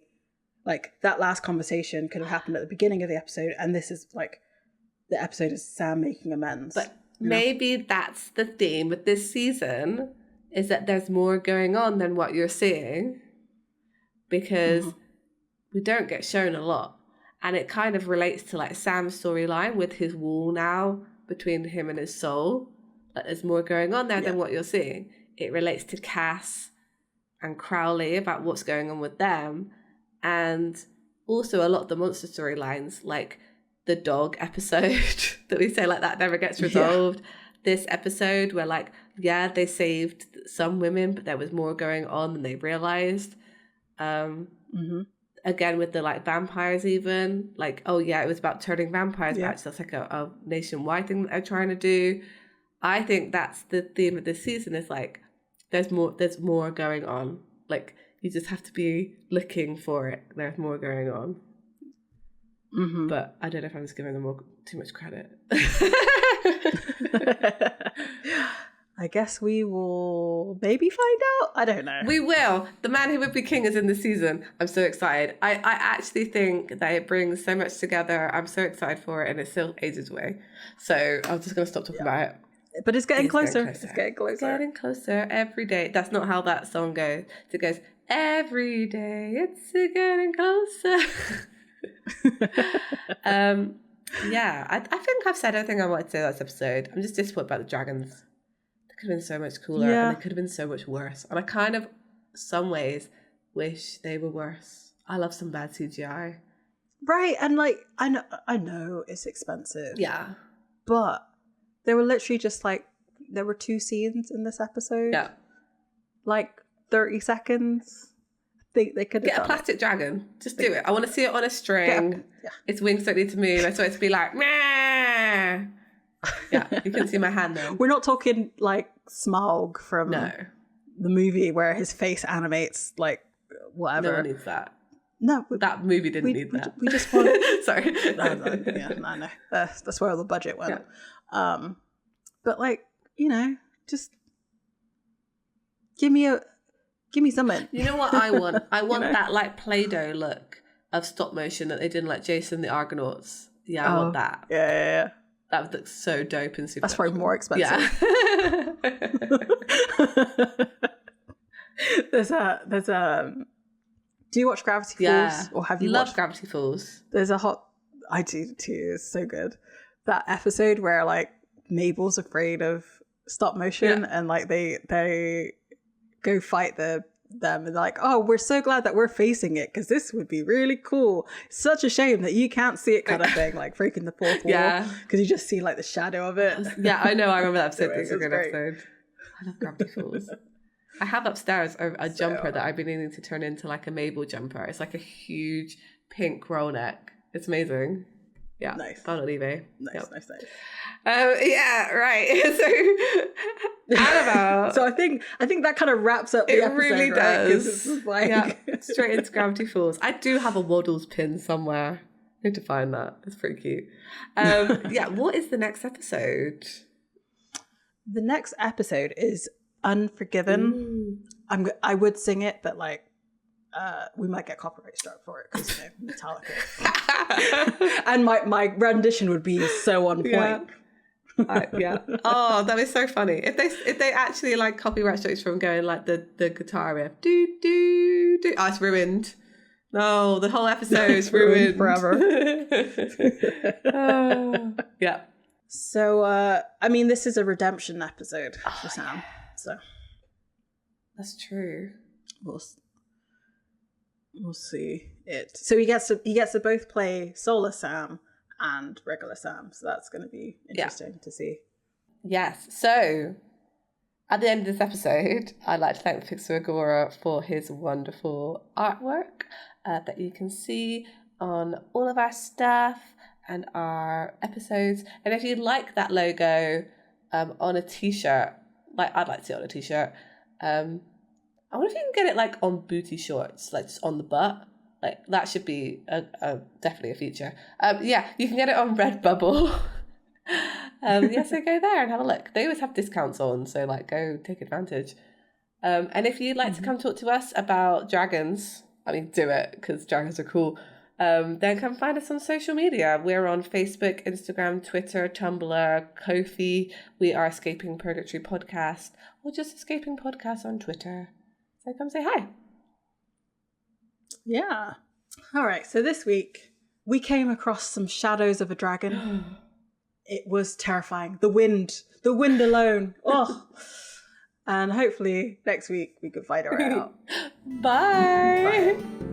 Like that last conversation could have happened at the beginning of the episode, and this is like the episode is Sam making amends. But maybe that's the theme with this season, is that there's more going on than what you're seeing, because we don't get shown a lot. And it kind of relates to like Sam's storyline with his wall now between him and his soul. Like there's more going on there than what you're seeing. It relates to Cass and Crowley about what's going on with them. And also a lot of the monster storylines, like the dog episode that we say like that never gets resolved. This episode where like, they saved some women, but there was more going on than they realized. Again, with the like vampires even, like, it was about turning vampires back. So that's like a nationwide thing that they're trying to do. I think that's the theme of this season, is like, there's more going on. Like, you just have to be looking for it. There's more going on. But I don't know if I'm just giving them too much credit. I guess we will maybe find out. I don't know. We will. The Man Who Would Be King is in the season. I'm so excited. I actually think that it brings so much together. I'm so excited for it, and it's still ages away. So I'm just going to stop talking about it. But it's getting closer. It's getting closer. It's getting closer every day. That's not how that song goes. It goes, every day it's getting closer. I think I've said everything I wanted to say this episode. I'm just disappointed about the dragons. They could have been so much cooler, and they could have been so much worse. And I kind of, some ways, wish they were worse. I love some bad CGI. Right, and like I know it's expensive. Yeah. But there were literally just like, there were 2 scenes in this episode. Yeah. Like 30 seconds. They could have get a plastic dragon. Just do it. I want to see it on a string. Its wings don't need to move. I just want it to be like, meh. Yeah, you can see my hand though. We're not talking like Smaug from the movie where his face animates like whatever. No one needs that. No, that movie didn't need that. We just want. Sorry. I know. That's where all the budget went. Yeah. But like, you know, just give me something. You know what I want? I want that like Play-Doh look of stop motion that they did in like Jason the Argonauts. Yeah, I want that. Yeah. That would look so dope and super. That's probably more expensive. Yeah. There's do you watch Gravity Falls? Or have you watched Gravity Falls? There's I do too, it's so good. That episode where like Mabel's afraid of stop motion and like they go fight them and they're like, oh, we're so glad that we're facing it because this would be really cool. It's such a shame that you can't see it kind of thing, like breaking the fourth wall because you just see like the shadow of it. Yeah, I know. I remember that episode. It's a good episode. I love Gravity Falls. I have upstairs a jumper that I've been needing to turn into like a Mabel jumper. It's like a huge pink roll neck. It's amazing. Yeah, nice. Found it on eBay. Nice. Yeah, right. So Annabelle. So I think that kind of wraps up the episode. It really does. Like... straight into Gravity Falls. I do have a Waddles pin somewhere. I need to find that. It's pretty cute. What is the next episode? The next episode is Unforgiven. I would sing it, but like we might get copyright struck for it because Metallica. And my rendition would be so on point. Oh, that is so funny. If they actually like copyright strikes from going like the guitar riff, do do do. Oh, it's ruined. No, the whole episode is ruined forever. Yeah. So I mean, this is a redemption episode for Sam. So that's true. We'll see it. So he gets to both play Solar Sam and regular Sam. So that's going to be interesting to see. Yes. So at the end of this episode, I'd like to thank Pixar Agora for his wonderful artwork that you can see on all of our stuff and our episodes. And if you'd like that logo on a t-shirt, like I'd like to see it on a t-shirt, I wonder if you can get it like on booty shorts, like just on the butt. Like that should be definitely a feature. You can get it on Redbubble. So go there and have a look. They always have discounts on, so like go take advantage. And if you'd like to come talk to us about dragons I mean, do it, because dragons are cool. Then come find us on social media. We're on Facebook, Instagram, Twitter, Tumblr, Ko-fi. We are Escaping Purgatory Podcast, or just Escaping Podcast on Twitter. So come say hi. Yeah. All right. So this week we came across some shadows of a dragon. It was terrifying. The wind alone. Oh. And hopefully next week we can find it right out. Bye. Bye.